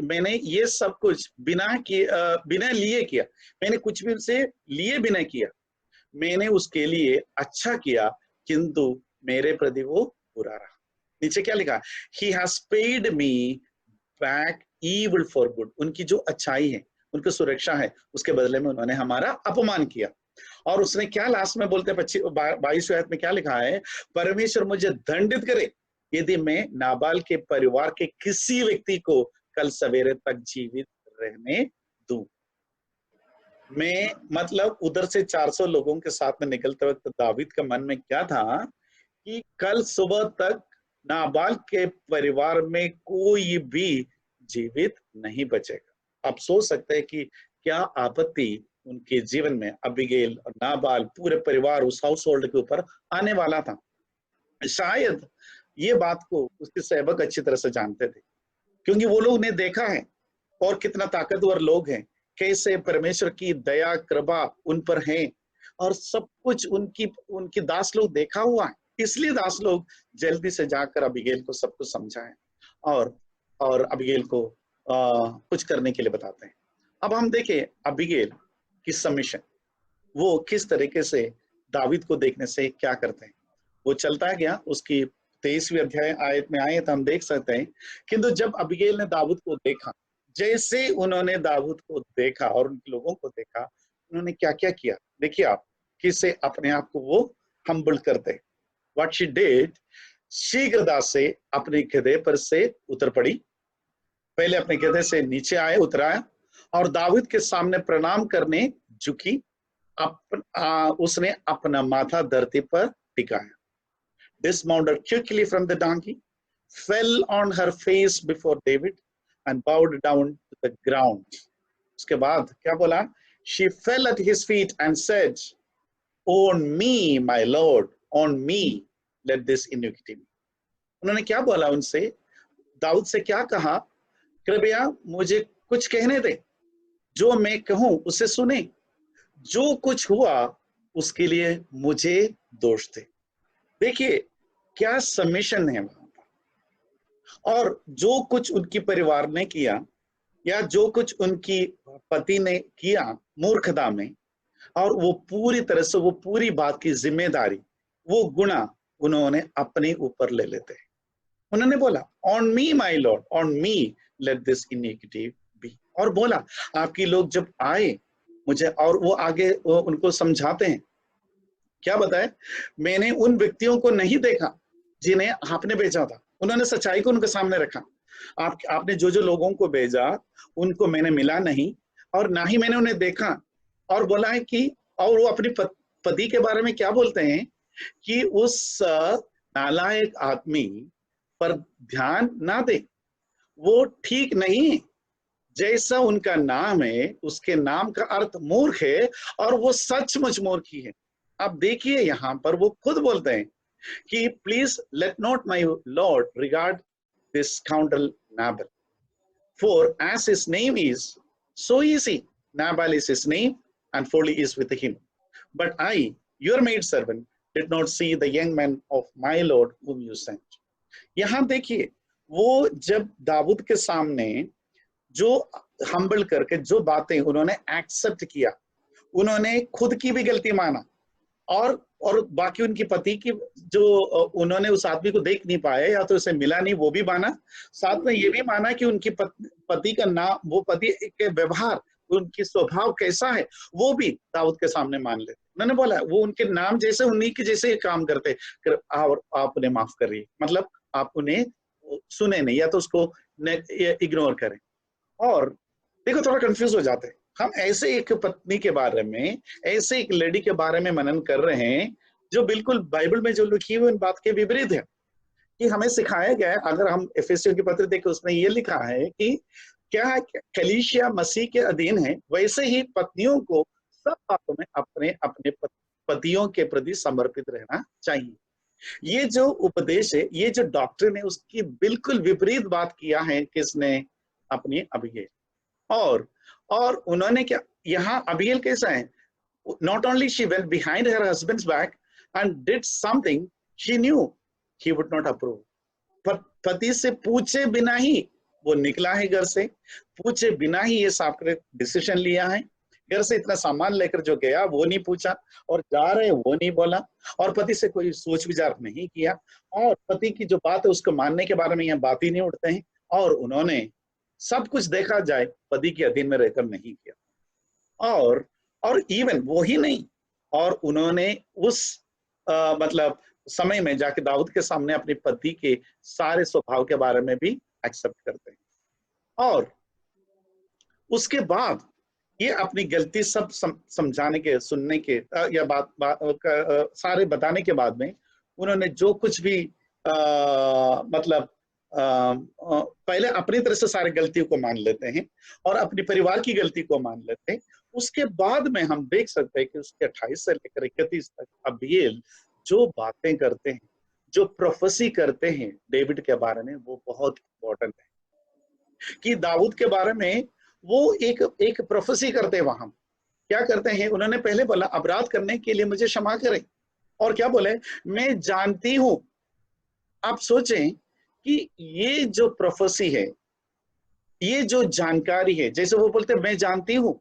A: मैंने ये सब कुछ बिना लिए किया, मैंने कुछ भी उनसे लिए बिना किया, मैंने उसके लिए अच्छा किया, किंतु मेरे प्रति वो बुरा रहा। नीचे क्या लिखा, he has paid me back evil for good, उनकी जो अच्छाई है, उनकी सुरक्षा है, उसके बदले में उन्होंने हमारा अपमान किया। और उसने क्या लास्ट में बोलते हैं 22वें आयत में क्या लिखा है, परमेश्वर मुझे दंडित करे यदि मैं नाबाल के परिवार के किसी व्यक्ति को कल सवेरे तक जीवित रहने दूं। मैं मतलब उधर से 400 लोगों के साथ में निकलते वक्त दावीद का मन में क्या था कि कल सुबह तक नाबाल के परिवार में कोई भी जीवित नहीं बचेगा। आप सोच सकते हैं कि क्या आपत्ति उनके जीवन में अबीगैल और नाबाल पूरे परिवार उस हाउस होल्ड के ऊपर आने वाला था। शायद ये बात को उसके सेवक अच्छी तरह से जानते थे, क्योंकि वो लोग ने देखा है और कितना ताकतवर लोग हैं, कैसे परमेश्वर की दया कृपा उन पर है, और सब कुछ उनकी दास लोग देखा हुआ है। इसलिए दास लोग जल्दी से जाकर अबीगैल को सब कुछ समझाएं और अबीगैल को कुछ करने के लिए बताते हैं। अब हम देखें अबीगैल की सबमिशन, वो किस तरीके से दावीद को देखने से क्या करते हैं। वो चलता गया, उसकी 23वीं अध्याय आयत में आए तो हम देख सकते हैं, किंतु जब अबीगैल ने दाऊद को देखा, जैसे उन्होंने दाऊद को देखा और उनके लोगों को देखा, उन्होंने क्या क्या किया। देखिए आप, किसे अपने आप को वो हम्बल करते। व्हाट शी डिड, शीघ्रता से अपने गधे पर से उतर पड़ी, पहले अपने गधे से नीचे आए, उतराया और दाऊद के सामने प्रणाम करने झुकी, उसने अपना माथा धरती पर टिकाया, dismounted quickly from the donkey, fell on her face before David and bowed down to the ground. उसके बाद क्या बोला, she fell at his feet and said, on me my lord, on me let this iniquity be. उन्होंने क्या बोला उनसे, दाऊद से क्या कहा, कृपया मुझे कुछ कहने दे, जो मैं कहूं उसे सुने, जो कुछ हुआ उसके लिए मुझे दोष दे। देखिए क्या सबमिशन है वहां पर। और जो कुछ उनकी परिवार ने किया या जो कुछ उनकी पति ने किया मूर्खता में, और वो पूरी तरह से वो पूरी बात की जिम्मेदारी, वो गुना उन्होंने अपने ऊपर ले लेते हैं। उन्होंने बोला on me my lord, on me let this iniquity be, और बोला आपकी लोग जब आए मुझे, और वो आगे उनको समझाते हैं, क्या बताए, मैंने उन व्यक्तियों को नहीं देखा जिन्हें आपने भेजा था, उन्होंने सच्चाई को उनके सामने रखा, आपने जो जो लोगों को भेजा उनको मैंने मिला नहीं, और ना ही मैंने उन्हें देखा। और बोला है कि, और वो अपनी पति के बारे में क्या बोलते हैं कि उस नालायक आदमी पर ध्यान ना दे, वो ठीक नहीं, जैसा उनका नाम है उसके नाम का अर्थ मूर्ख है, और वो सचमुच मूर्खी है। आप देखिए यहाँ पर वो खुद बोलते हैं कि please let not my lord regard this scoundrel Nabal, for as his name is, so is he. Nabal is his name, and folly is with him. But I, your maidservant, did not see the young man of my Lord whom you sent. यहाँ देखिए, वो जब दाऊद के सामने जो humble करके जो बातें उन्होंने एक्सेप्ट किया, उन्होंने खुद की भी गलती माना, और बाकी उनकी पति की जो उन्होंने उस आदमी को देख नहीं पाए या तो उसे मिला नहीं वो भी माना, साथ में ये भी माना कि उनकी पति का नाम, वो पति के व्यवहार, उनकी स्वभाव कैसा है वो भी दाऊद के सामने मान लेते। उन्होंने बोला वो उनके नाम जैसे उन्हीं के जैसे काम करते, और आप उन्हें माफ करिए, मतलब आप उन्हें सुने नहीं या तो उसको इग्नोर करें। और देखो थोड़ा कंफ्यूज हो जाते हैं हम, ऐसे एक पत्नी के बारे में, ऐसे एक लेडी के बारे में मनन कर रहे हैं, जो बिल्कुल बाइबल में जो लिखी हुई उन बात के विपरीत है। कि हमें सिखाया गया है, अगर हम इफिसियों की पत्र देखें उसमें ये लिखा है कि क्या कलीसिया मसीह के अधीन है, वैसे ही पत्नियों को सब बातों में अपने अपने पतियों के प्रति समर्पित रहना चाहिए। ये जो उपदेश है, ये जो डॉक्ट्रिन है, उसकी बिल्कुल विपरीत बात किया है किसने? अपनी अबीगैल। और और उन्होंने क्या, यहाँ अबीगैल कैसा है? Not only she went behind her husband's back and did something she knew he would not approve. पति से पूछे बिना ही वो निकला है घर से, पूछे बिना ही ये साफ डिसीजन लिया है। घर से इतना सामान लेकर जो गया वो नहीं पूछा, और जा रहे वो नहीं बोला, और पति से कोई सोच विचार नहीं किया, और पति की जो बात है उसको मानने के बारे में यहाँ बात ही नहीं उठते हैं। और उन्होंने सब कुछ देखा जाए पति के अधीन में रहकर नहीं किया। और इवन वो ही नहीं, और उन्होंने उस मतलब समय में जाके दाऊद के सामने अपने पति के सारे स्वभाव के बारे में भी एक्सेप्ट करते हैं। और उसके बाद ये अपनी गलती सब समझाने के, सुनने के या सारे बताने के बाद में उन्होंने जो कुछ भी मतलब पहले अपनी तरह से सारी गलतियों को मान लेते हैं और अपने परिवार की गलती को मान लेते हैं। उसके बाद में हम देख सकते हैं कि उसके 28 से लेकर 31 तक अबीगैल जो बातें करते हैं, जो प्रोफेसी करते हैं डेविड के बारे में, वो बहुत इंपॉर्टेंट है। कि दाऊद के बारे में वो एक प्रोफेसी करते हैं। वहां क्या करते हैं? उन्होंने पहले बोला अपराध करने के लिए मुझे क्षमा करें, और क्या बोले? मैं जानती हूं। आप सोचें कि ये जो प्रोफेसी है, ये जो जानकारी है, जैसे वो बोलते मैं जानती हूं,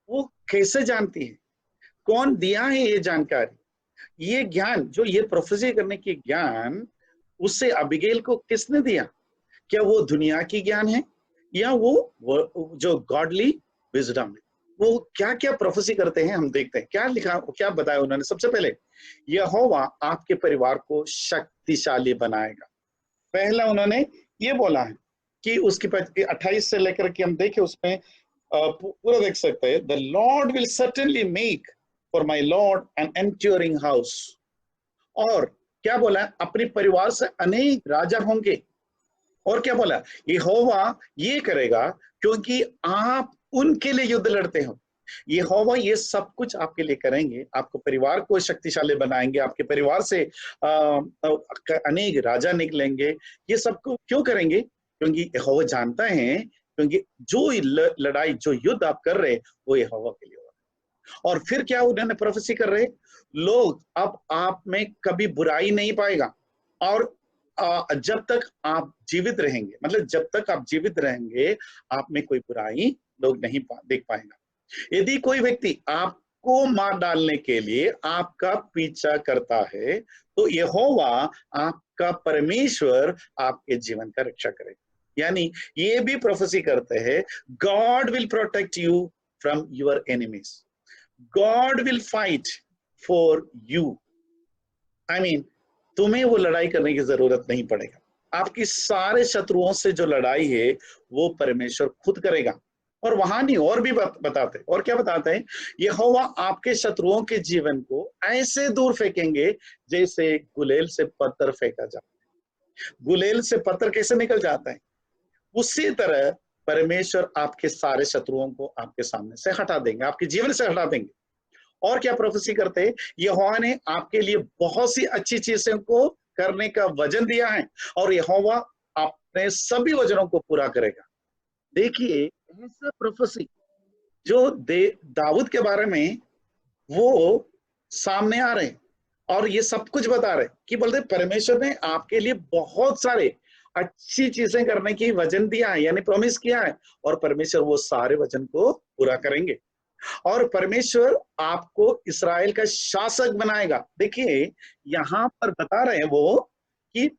A: वो कैसे जानती है? कौन दिया है ये जानकारी? ये ज्ञान, जो ये प्रोफेसी करने की ज्ञान, उससे अबीगैल को किसने दिया? क्या वो दुनिया की ज्ञान है, या वो जो गॉडली विजडम है? वो क्या क्या प्रोफेसी करते हैं हम देखते हैं। क्या लिखा, क्या बताया उन्होंने? सबसे पहले यहोवा आपके परिवार को शक्तिशाली बनाएगा। पहला उन्होंने ये बोला है कि उसकी 28 से लेकर के हम देखें उसमें पूरा देख सकते हैं, the Lord will certainly make for my lord an enduring house. और क्या बोला? अपने परिवार से अनेक राजा होंगे। और क्या बोला? यहोवा ये करेगा क्योंकि आप उनके लिए युद्ध लड़ते हो। यहोवा ये सब कुछ आपके लिए करेंगे, आपको परिवार को शक्तिशाली बनाएंगे, आपके परिवार से अनेक राजा निकलेंगे। ये सब क्यों करेंगे? क्योंकि यहोवा जानता है, क्योंकि जो लड़ाई, जो युद्ध आप कर रहे वो यहोवा के लिए हो रहा है। और फिर क्या उन्होंने प्रोफेसी कर रहे? लोग अब आप में कभी बुराई नहीं पाएगा, और जब तक आप जीवित रहेंगे, मतलब जब तक आप जीवित रहेंगे, आप में कोई बुराई लोग नहीं देख पाएगा। यदि कोई व्यक्ति आपको मार डालने के लिए आपका पीछा करता है, तो यहोवा आपका परमेश्वर आपके जीवन का रक्षा करेगा। यानी ये भी प्रोफेसी करते हैं, God will protect you from your enemies, God will fight for you. I mean तुम्हें वो लड़ाई करने की जरूरत नहीं पड़ेगा। आपकी सारे शत्रुओं से जो लड़ाई है वो परमेश्वर खुद करेगा। और वहां नहीं, और भी बताते, और क्या बताते हैं? यहोवा आपके शत्रुओं के जीवन को ऐसे दूर फेंकेंगे जैसे गुलेल से पत्थर फेंका जाता है। गुलेल से पत्थर कैसे निकल जाता है, उसी तरह परमेश्वर आपके सारे शत्रुओं को आपके सामने से हटा देंगे, आपके जीवन से हटा देंगे। और क्या प्रोफेसी करते हैं? यहोवा ने आपके लिए बहुत सी अच्छी चीजों को करने का वचन दिया है, और यहोवा अपने सभी वचनों को पूरा करेगा। देखिए ऐसा प्रोफेसी जो दाऊद के बारे में वो सामने आ रहे हैं, और ये सब कुछ बता रहे कि बोलते परमेश्वर ने आपके लिए बहुत सारे अच्छी चीजें करने की वचन दिया है, यानी प्रॉमिस किया है, और परमेश्वर वो सारे वचन को पूरा करेंगे। और परमेश्वर आपको इस्राएल का शासक बनाएगा। देखिए यहां पर बता रहे हैं वो कि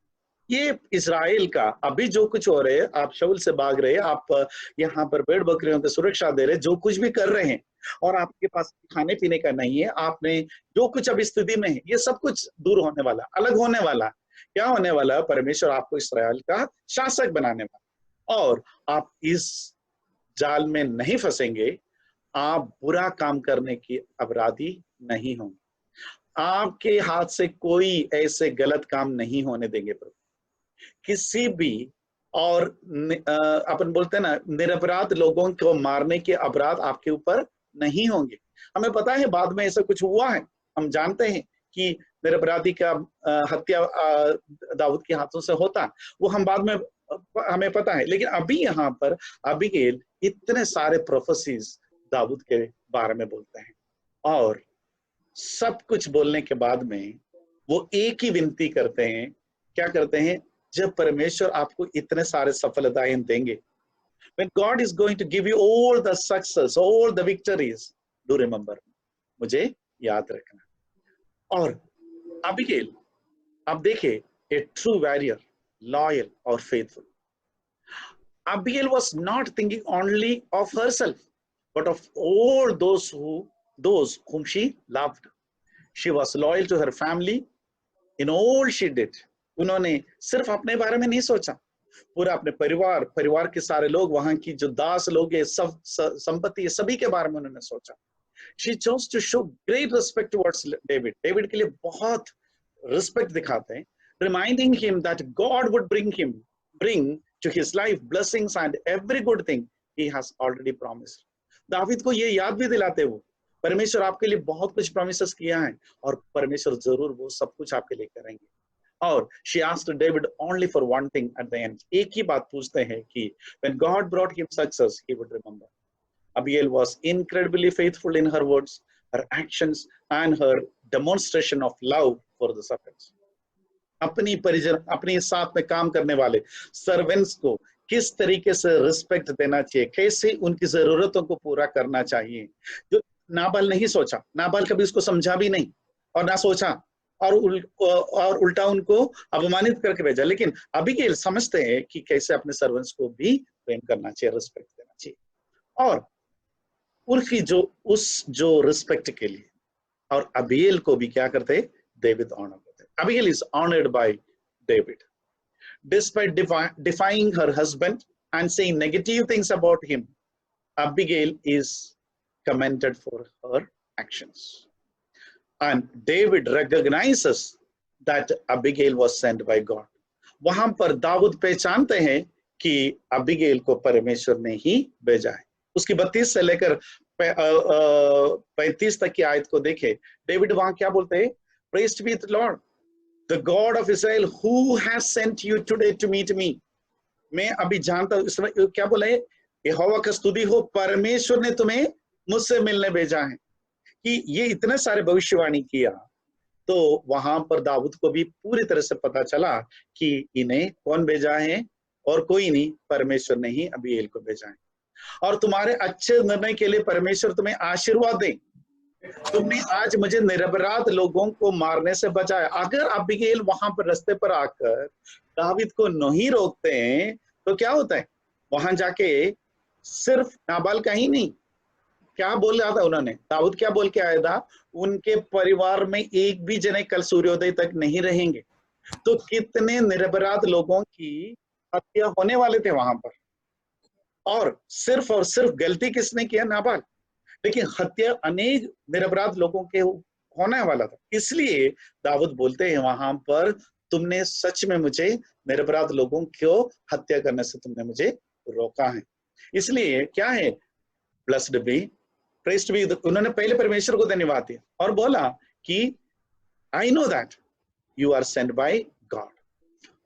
A: ये इस्राएल का अभी जो कुछ हो रहे हैं, आप शाऊल से भाग रहे हैं, आप यहाँ पर भेड़ बकरियों की सुरक्षा दे रहे, जो कुछ भी कर रहे हैं, और आपके पास खाने पीने का नहीं है, आपने जो कुछ अब स्थिति में है, ये सब कुछ दूर होने वाला, अलग होने वाला। क्या होने वाला? परमेश्वर आपको इस्राएल का शासक बनाने वाला, और आप इस जाल में नहीं फंसेंगे, आप बुरा काम करने की अपराधी नहीं होंगे। आपके हाथ से कोई ऐसे गलत काम नहीं होने देंगे प्रभु, किसी भी, और अपन बोलते हैं ना, निरपराध लोगों को मारने के अपराध आपके ऊपर नहीं होंगे। हमें पता है बाद में ऐसा कुछ हुआ है, हम जानते हैं कि निरपराधी का हत्या दाऊद के हाथों से होता, वो हम बाद में हमें पता है। लेकिन अभी यहाँ पर अबीगैल इतने सारे प्रोफेसीज दाऊद के बारे में बोलते हैं, और सब कुछ बोलने के बाद में वो एक ही विनती करते हैं। क्या करते हैं? जब परमेश्वर आपको इतने सारे सफलताएं देंगे, when God is going to give you all the success, all the victories, do remember, मुझे याद रखना। और अबीगैल, आप देखें, a true warrior, loyal और faithful. Abigail was not thinking only of herself, but of all those whom she loved. She was loyal to her family in all she did. उन्होंने सिर्फ अपने बारे में नहीं सोचा, पूरा अपने परिवार के सारे लोग, वहां की जो दास लोग है, सब संपत्ति, सभी के बारे में उन्होंने सोचा। She chose to show great respect towards David. David के लिए बहुत रिस्पेक्ट दिखाते हैं, reminding him that God would bring to his life blessings and every good thing he has already promised. David को ये याद भी दिलाते वो, परमेश्वर आपके लिए बहुत कुछ प्रॉमिसेस किया है, और परमेश्वर जरूर वो सब कुछ आपके लिए करेंगे। और she asked David only for one thing at the end. एक ही बात पूछते हैं कि when God brought him success, he would remember. Abigail was incredibly faithful in her words, her actions, and her demonstration of love for the servants. अपनी परिजन, अपने साथ में काम करने वाले सर्वेंट्स को किस तरीके से रिस्पेक्ट देना चाहिए, कैसे उनकी जरूरतों को पूरा करना चाहिए, जो नाबाल नहीं सोचा, नाबाल कभी उसको समझा भी नहीं और ना सोचा, और उल्टा उनको अपमानित करके भेजा। लेकिन अबीगैल समझते हैं कि कैसे अपने सर्वेंट्स को भी प्रेम करना चाहिए, रिस्पेक्ट देना चाहिए, और उनकी जो रिस्पेक्ट के लिए, और अबीगैल को भी क्या करते, डेविड ऑनर करते। Abigail is honored by David. Despite defying her husband and saying negative things about him, Abigail is commended for her actions. And David recognizes that Abigail was sent by God. वहां पर दाऊद पहचानते हैं कि Abigail को परमेश्वर ने ही भेजा है। उसकी 32 से लेकर 35 तक की आयत को देखे, डेविड वहां क्या बोलते हैं? Praised be the Lord, the God of Israel, who has sent you today to meet me. मैं अभी जानता हूँ, इसमें क्या बोला है? यहोवा का स्तुति हो, परमेश्वर ने तुम्हें मुझसे मिलने भेजा है। कि ये इतने सारे भविष्यवाणी किया, तो वहां पर दाऊद को भी पूरी तरह से पता चला कि इन्हें कौन भेजा है, और कोई नहीं, परमेश्वर ने ही अबीगैल को भेजा है। और तुम्हारे अच्छे निर्णय के लिए परमेश्वर तुम्हें आशीर्वाद दे, तुमने आज मुझे निरपराध लोगों को मारने से बचाया। अगर अबीगैल वहां पर रास्ते पर आकर दाऊद को नहीं रोकते हैं, तो क्या होता है? वहां जाके सिर्फ नाबाल का ही नहीं, क्या बोल रहा था उन्होंने, दाऊद क्या बोल के आया था? उनके परिवार में एक भी जने कल सूर्योदय तक नहीं रहेंगे। तो कितने निरपराध लोगों की हत्या होने वाले थे वहां पर, और सिर्फ गलती किसने किया? नाबाल। लेकिन हत्या अनेक निरपराध लोगों के होने वाला था। इसलिए दाऊद बोलते हैं वहां पर, तुमने सच में मुझे निरपराध लोगों को हत्या करने से तुमने मुझे रोका है। इसलिए क्या है? Blessed be, praised be. उन्होंने पहले परमेश्वर को धन्यवाद दिया और बोला कि I know that you are sent by God.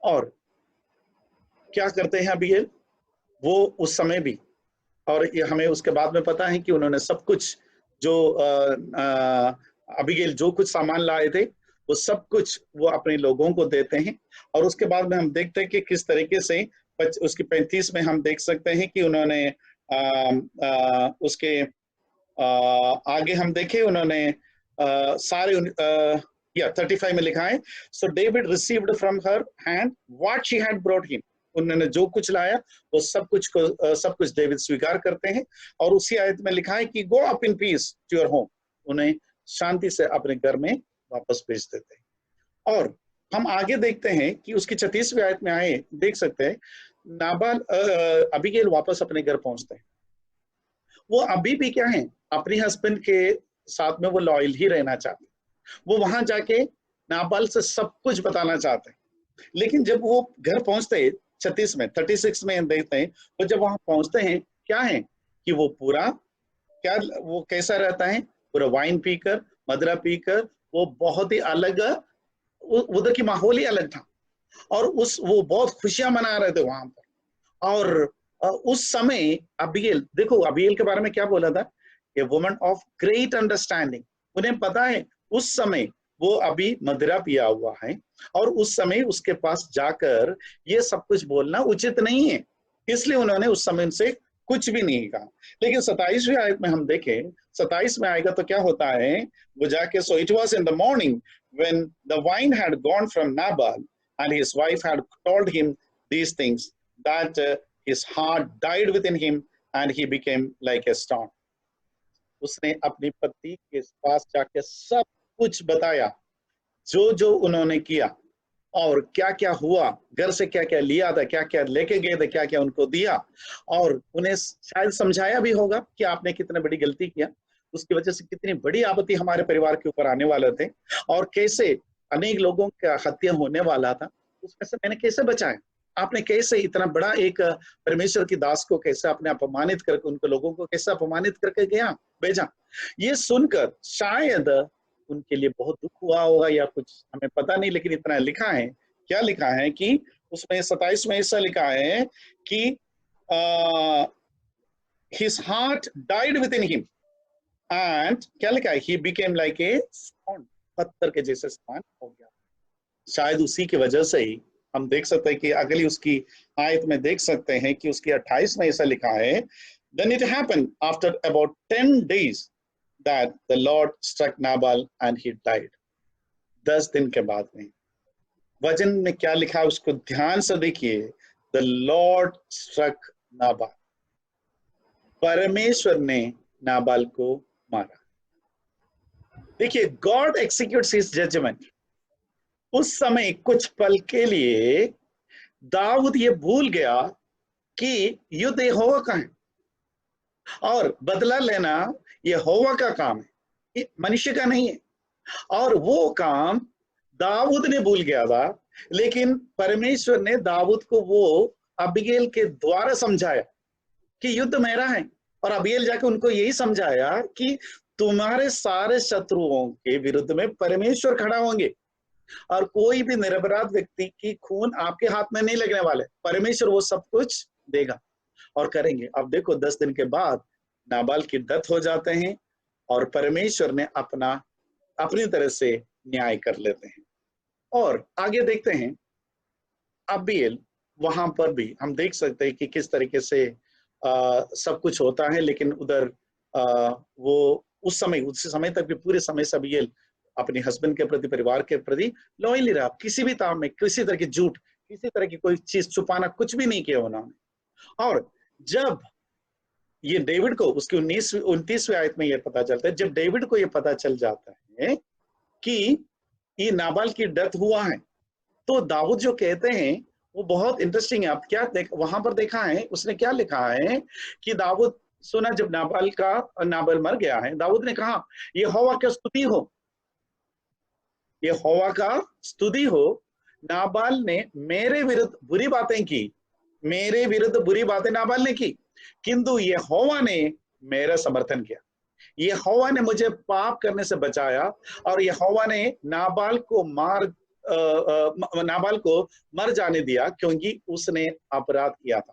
A: और क्या करते हैं अबीगैल? वो उस समय भी, और ये हमें उसके बाद में पता है कि उन्होंने सब कुछ जो अबीगैल जो कुछ सामान लाए थे, वो सब कुछ वो अपने लोगों को देते हैं। और उसके बाद में हम देखते हैं कि किस तरीके से उसकी 35 में हम देख सकते हैं कि उन्होंने उसके आगे हम देखें, उन्होंने सारे 35 में लिखा है, so David received from her hand what she had brought him. उन्होंने जो कुछ लाया वो सब कुछ डेविड स्वीकार करते हैं। और उसी आयत में लिखा है कि go up in peace to your home, उन्हें शांति से अपने घर में वापस भेज देते हैं। और हम आगे देखते हैं कि उसकी 36वीं आयत में आए, देख सकते हैं नाबाल अबीगैल वापस अपने घर पहुंचते हैं। वो अभी भी क्या है? अपने हस्बैंड के साथ में वो लॉयल ही रहना चाहते, वो वहां जाके नाबाल से सब कुछ बताना चाहते हैं, लेकिन जब वो घर पहुंचते हैं 36 में देखते हैं, तो जब वहां पहुंचते हैं क्या है कि वो पूरा क्या वो कैसा रहता है, पूरा वाइन पीकर, मदरा पीकर, वो बहुत ही अलग, उधर की माहौल ही अलग था। और उस वो बहुत खुशियां मना रहे थे वहां पर। और उस समय अबीएल, देखो अबीएल के बारे में क्या बोला था, a woman of great understanding. उन्हें पता है उस समय वो अभी मदिरा पिया हुआ है, और उस समय उसके पास जाकर ये सब कुछ बोलना उचित नहीं है, इसलिए उन्होंने उस समय उनसे कुछ भी नहीं कहा। लेकिन 27वीं आयत में हम देखें, 27 में आएगा तो क्या होता है, वो जाके, so it was in the morning when the wine had gone from Nabal and his wife had told him these things, that his heart died within him and he became like a stone. उसने अपनी पत्नी के पास जाके सब कुछ बताया, जो जो उन्होंने किया और क्या क्या हुआ, घर से क्या क्या लिया था, क्या क्या लेके गए थे, क्या क्या उनको दिया, और उन्हें शायद समझाया भी होगा कि आपने कितने बड़ी गलती किया, उसकी वजह से कितनी बड़ी आपत्ति हमारे परिवार के ऊपर आने वाले थे, और कैसे अनेक लोगों का हत्या होने वाला था, उसमें से मैंने कैसे बचाया, आपने कैसे इतना बड़ा एक परमेश्वर की दास को कैसे आपने अपमानित करके, उनको लोगों को कैसे अपमानित करके गया भेजा। ये सुनकर शायद उनके लिए बहुत दुख हुआ होगा या कुछ, हमें पता नहीं, लेकिन इतना लिखा है, क्या लिखा है कि उसमें 27 में ऐसा लिखा है कि his heart died within him and क्या लिखा है, he became like a stone, पत्थर के जैसे स्थान हो गया। शायद उसी की वजह से ही हम देख सकते हैं कि अगली उसकी आयत में देख सकते हैं कि उसकी 28 में ऐसा लिखा है, then it happened after about 10 days that the Lord struck Nabal and he died. 10 दिन के बाद में वचन में क्या लिखा है उसको ध्यान से देखिए, the Lord struck Nabal, परमेश्वर ने नाबाल को मारा। देखिए, God executes his judgment। उस समय कुछ पल के लिए दाऊद ये भूल गया कि युद्ध यहोवा का है और बदला लेना यहोवा का काम है, ये मनुष्य का नहीं है। और वो काम दाऊद ने भूल गया था, लेकिन परमेश्वर ने दाऊद को वो अबीगैल के द्वारा समझाया कि युद्ध मेरा है, और अबीगैल जाके उनको यही समझाया कि तुम्हारे सारे शत्रुओं के विरुद्ध में परमेश्वर खड़ा होंगे, और कोई भी निरपराध व्यक्ति की खून आपके हाथ में नहीं लगने वाले, परमेश्वर वो सब कुछ देगा और करेंगे। अब देखो 10 दिन के बाद नाबाल की डेथ हो जाते हैं, और परमेश्वर ने अपनी तरह से न्याय कर लेते हैं। और आगे देखते हैं अबीएल, वहां पर भी हम देख सकते हैं कि किस तरीके से सब कुछ होता है, लेकिन उधर वो उस समय तक भी पूरे समय से अबीएल अपने हस्बैंड के प्रति, परिवार के प्रति लॉयल रहा, किसी भी ताम में किसी तरह की झूठ, किसी तरह की कोई चीज छुपाना कुछ भी नहीं किया उन्होंने। और जब ये डेविड को उसकी 29वीं आयत में ये पता चलता है, जब डेविड को ये पता चल जाता है कि ये नाबाल की डेथ हुआ है, तो दाऊद जो कहते हैं वो बहुत इंटरेस्टिंग है। आप क्या वहां पर देखा है, उसने क्या लिखा है कि दाऊद सुना जब नाबाल मर गया है, दाऊद ने कहा यहोवा की स्तुति हो, यहोवा का स्तुति हो, नाबाल ने मेरे विरुद्ध बुरी बातें की, मेरे विरुद्ध बुरी बातें नाबाल ने की, किंतु यहोवा ने मेरा समर्थन किया, यहोवा ने मुझे पाप करने से बचाया, और यहोवा ने नाबाल को मर जाने दिया क्योंकि उसने अपराध किया था।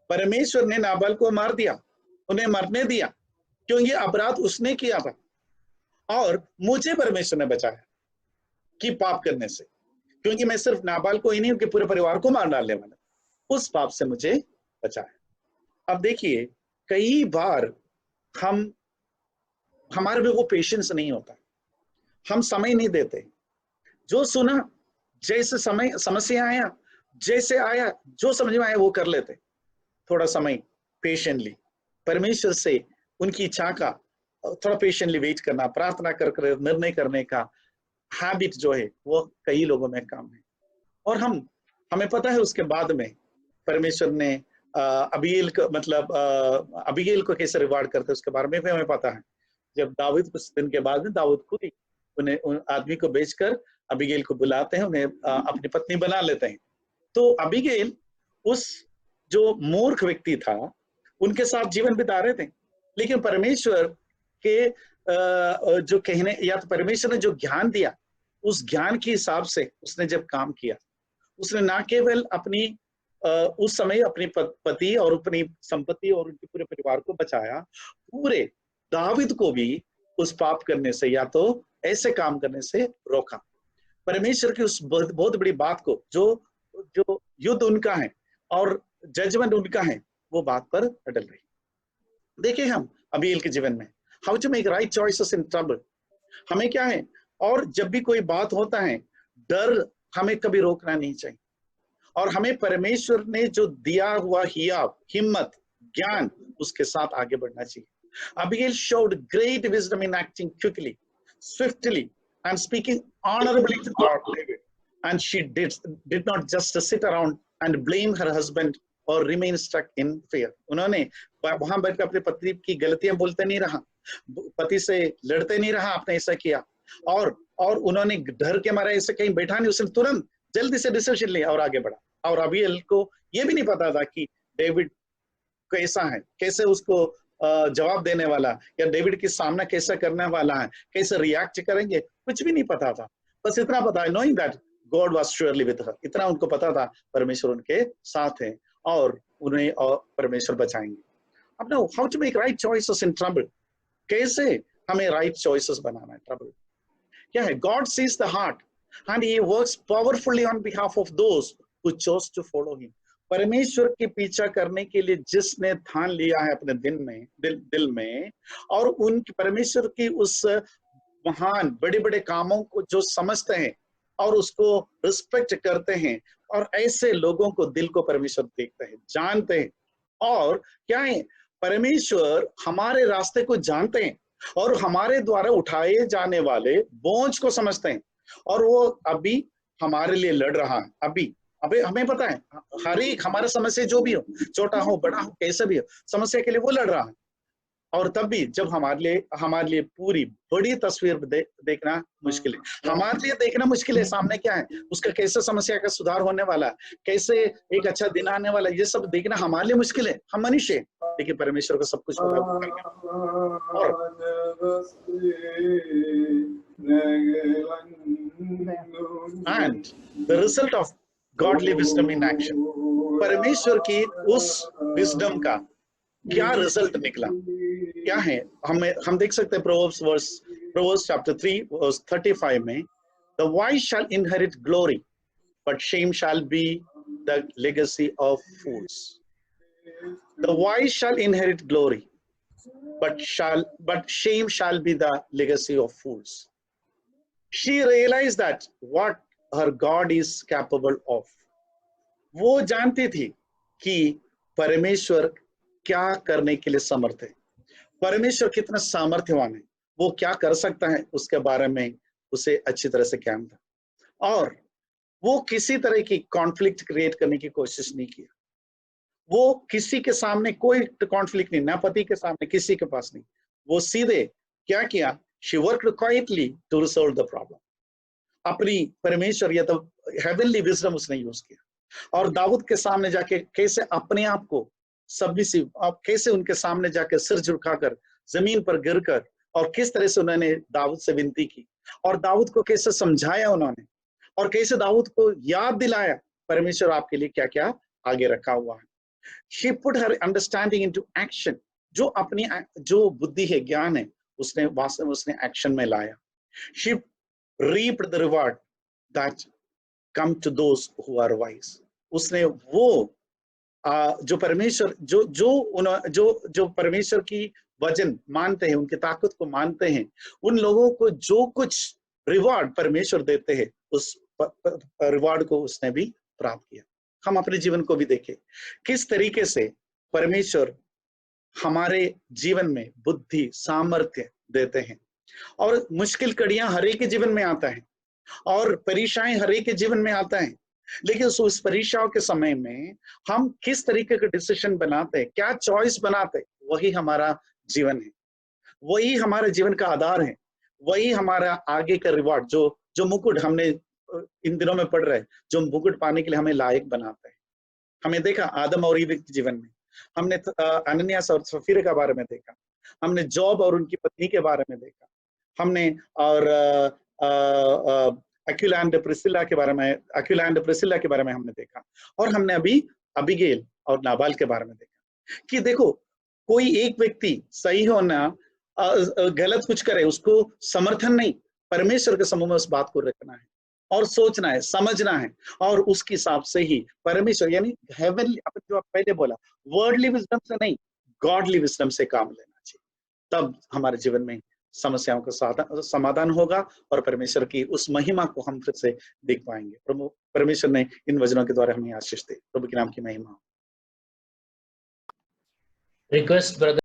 A: परमेश्वर ने नाबाल को मार दिया, उन्हें मरने दिया क्योंकि अपराध उसने किया था, और मुझे परमेश्वर ने बचाया कि पाप करने से, क्योंकि मैं सिर्फ नाबाल को ही नहीं उनके पूरे परिवार को मार डालने वाला, उस पाप से मुझे बचाया। अब देखिए, कई बार हमारे में वो पेशेंस नहीं होता, हम समय नहीं देते, जो सुना जैसे समस्या आया, जैसे आया, जो समझ में आया वो कर लेते। थोड़ा समय पेशेंटली परमेश्वर से उनकी इच्छा का थोड़ा पेशेंटली वेट करना, प्रार्थना कर निर्णय करने का हैबिट जो है वो कई लोगों में कम है। और हमें पता है उसके बाद में परमेश्वर ने अबीगैल को कैसे रिवार्ड करते उसके बारे में भी हमें पता है। जब दाऊद कुछ दिन के बाद में दाऊद खुद ही उन्हें उन आदमी को बेचकर अबीगेल को बुलाते हैं, उन्हें अपनी पत्नी बना लेते हैं। तो अबीगेल उस जो मूर्ख व्यक्ति था उनके साथ जीवन बिता रहे थे, लेकिन परमेश्वर के जो कहने, या तो परमेश्वर ने जो ज्ञान दिया उस ज्ञान के हिसाब से उसने जब काम किया, उसने ना केवल अपनी उस समय अपनी पति और अपनी संपत्ति और उनके पूरे परिवार को बचाया, पूरे दाऊद को भी उस पाप करने से या तो ऐसे काम करने से रोका। परमेश्वर की उस बहुत बड़ी बात को, जो जो युद्ध उनका है और जजमेंट उनका है, वो बात पर अटल रही। देखिए हम अबीगेल के जीवन में how to make right choices in trouble, हमें क्या है, और जब भी कोई बात होता है डर हमें कभी रोकना नहीं चाहिए, और हमें परमेश्वर ने जो दिया हुआ हिम्मत, ज्ञान, उसके साथ आगे बढ़ना चाहिए। Abigail showed great wisdom in acting quickly, swiftly, and speaking honorably to David. And she did not just sit around and blame her husband or remain stuck in fear. उन्होंने वहां बैठकर अपनी पत्नी की गलतियां बोलते नहीं रहा, पति से लड़ते नहीं रहा, आपने ऐसा किया, और उन्होंने डर के मारे ऐसे कहीं बैठा नहीं, उसने तुरंत जल्दी से डिसीजन लिया और आगे बढ़ा। और अबीगेल को ये भी नहीं पता था कि डेविड कैसा है, कैसे उसको जवाब देने वाला, या डेविड की सामना कैसे करने वाला है, कैसे रिएक्ट करेंगे, कुछ भी नहीं पता था। बस इतना पता है, knowing that God was surely with her, इतना उनको पता था परमेश्वर उनके साथ है और उन्हें और परमेश्वर बचाएंगे। अब now how to make right choices in trouble, कैसे हमें राइट चॉइसेस बनाना है ट्रबल। क्या है, God sees the heart and he works powerfully on behalf of those who chose to follow him. परमेश्वर के पीछा करने के लिए जिसने ठान लिया है अपने दिल में, और उनकी परमेश्वर की उस महान बड़े बड़े कामों को जो समझते हैं और उसको रिस्पेक्ट करते हैं, और ऐसे लोगों को दिल को परमेश्वर देखते हैं, जानते हैं। और क्या है, परमेश्वर हमारे रास्ते को जानते हैं और हमारे द्वारा उठाए जाने वाले बोझ को समझते हैं, और वो अभी हमारे लिए लड़ रहा है। अभी हमें पता है हर एक हमारा समस्या जो भी हो, छोटा हो बड़ा हो कैसा भी हो, समस्या के लिए वो लड़ रहा है। और तब भी जब हमारे लिए पूरी बड़ी तस्वीर देखना मुश्किल है, हमारे लिए देखना मुश्किल है सामने क्या है, उसका कैसे समस्या का सुधार होने वाला है, कैसे एक अच्छा दिन आने वाला है, ये सब देखना हमारे लिए मुश्किल है। हम मनुष्य हैं, लेकिन परमेश्वर को सब कुछ पता है। And the result of godly wisdom in action, परमेश्वर की उस विजडम का क्या रिजल्ट निकला, क्या है, हम देख सकते हैं प्रोवर्ब्स चैप्टर 3 वर्स 35 में, the wise shall inherit glory but shame shall be the legacy of fools. The wise shall inherit glory but shame shall be the legacy of fools. She realized that what her God is capable of. वो जानती थी कि परमेश्वर क्या करने के लिए समर्थ है, परमेश्वर कितना सामर्थ्यवान है, वो क्या कर सकता है, उसके बारे में उसे अच्छी तरह से ज्ञान था। और वो किसी तरह की कॉन्फ्लिक्ट क्रिएट करने की कोशिश नहीं किया, वो किसी के सामने कोई कॉन्फ्लिक्ट नहीं, ना पति के सामने, किसी के पास नहीं, वो सीधे क्या किया, she worked quietly to resolve the problem. अपनी परमेश्वर या तो हेवनली विजडम उसने यूज किया, और दाऊद के सामने जाके कैसे अपने आप को सबमिसिव, कैसे उनके सामने जाकर सिर झुकाकर जमीन पर गिरकर, और किस तरह से उन्होंने दाऊद से विनती की, और दाऊद को कैसे समझाया उन्होंने, और कैसे दाऊद को याद दिलाया परमेश्वर आपके लिए क्या क्या आगे रखा हुआ है। She put her understanding into action, जो अपनी जो बुद्धि है, ज्ञान है, उसने वास्तव में उसने एक्शन में लाया। She reaped the reward that come to those who are wise. उसने वो जो परमेश्वर जो परमेश्वर की वचन मानते हैं, उनकी ताकत को मानते हैं, उन लोगों को जो कुछ रिवार्ड परमेश्वर देते हैं, उस रिवार्ड को उसने भी प्राप्त किया। हम अपने जीवन को भी देखें किस तरीके से परमेश्वर हमारे जीवन में बुद्धि सामर्थ्य देते हैं, और मुश्किल कड़ियां हर एक के जीवन में आता है, और परीक्षाएं हर एक के जीवन में आता है, लेकिन उस परीक्षाओं के समय में हम किस तरीके का डिसीजन बनाते हैं, क्या चॉइस बनाते हैं, वही हमारा जीवन है, वही हमारे जीवन का आधार है। वही हमारा आगे का रिवॉर्ड, जो मुकुट हमने इन दिनों में पढ़ रहे हैं, जो मुकुट पाने के लिए हमें लायक बनाता है। हमें देखा आदम और ईव के जीवन में, हमने अनन्यास और सफीरा के बारे में देखा, हमने जॉब और उनकी पत्नी के बारे में देखा, हमने और अक्विला एंड प्रिसिला के बारे में, अक्विला एंड प्रिसिला के बारे में हमने देखा, और हमने अभी अबीगेल और नाबाल के बारे में देखा कि देखो कोई एक व्यक्ति सही होना गलत कुछ करे उसको समर्थन नहीं, परमेश्वर के समूह में उस बात को रखना है और सोचना है, समझना है, और उसके हिसाब से ही परमेश्वर यानी हेवनली, जो आप पहले बोला, वर्ल्डली विजडम से नहीं, गॉडली विजडम से काम लेना चाहिए। तब हमारे जीवन में समस्याओं का समाधान होगा और परमेश्वर की उस महिमा को हम फिर से देख पाएंगे। परमेश्वर ने इन वचनों के द्वारा हमें आशीष दे। प्रभु के नाम की महिमा।
B: Request brother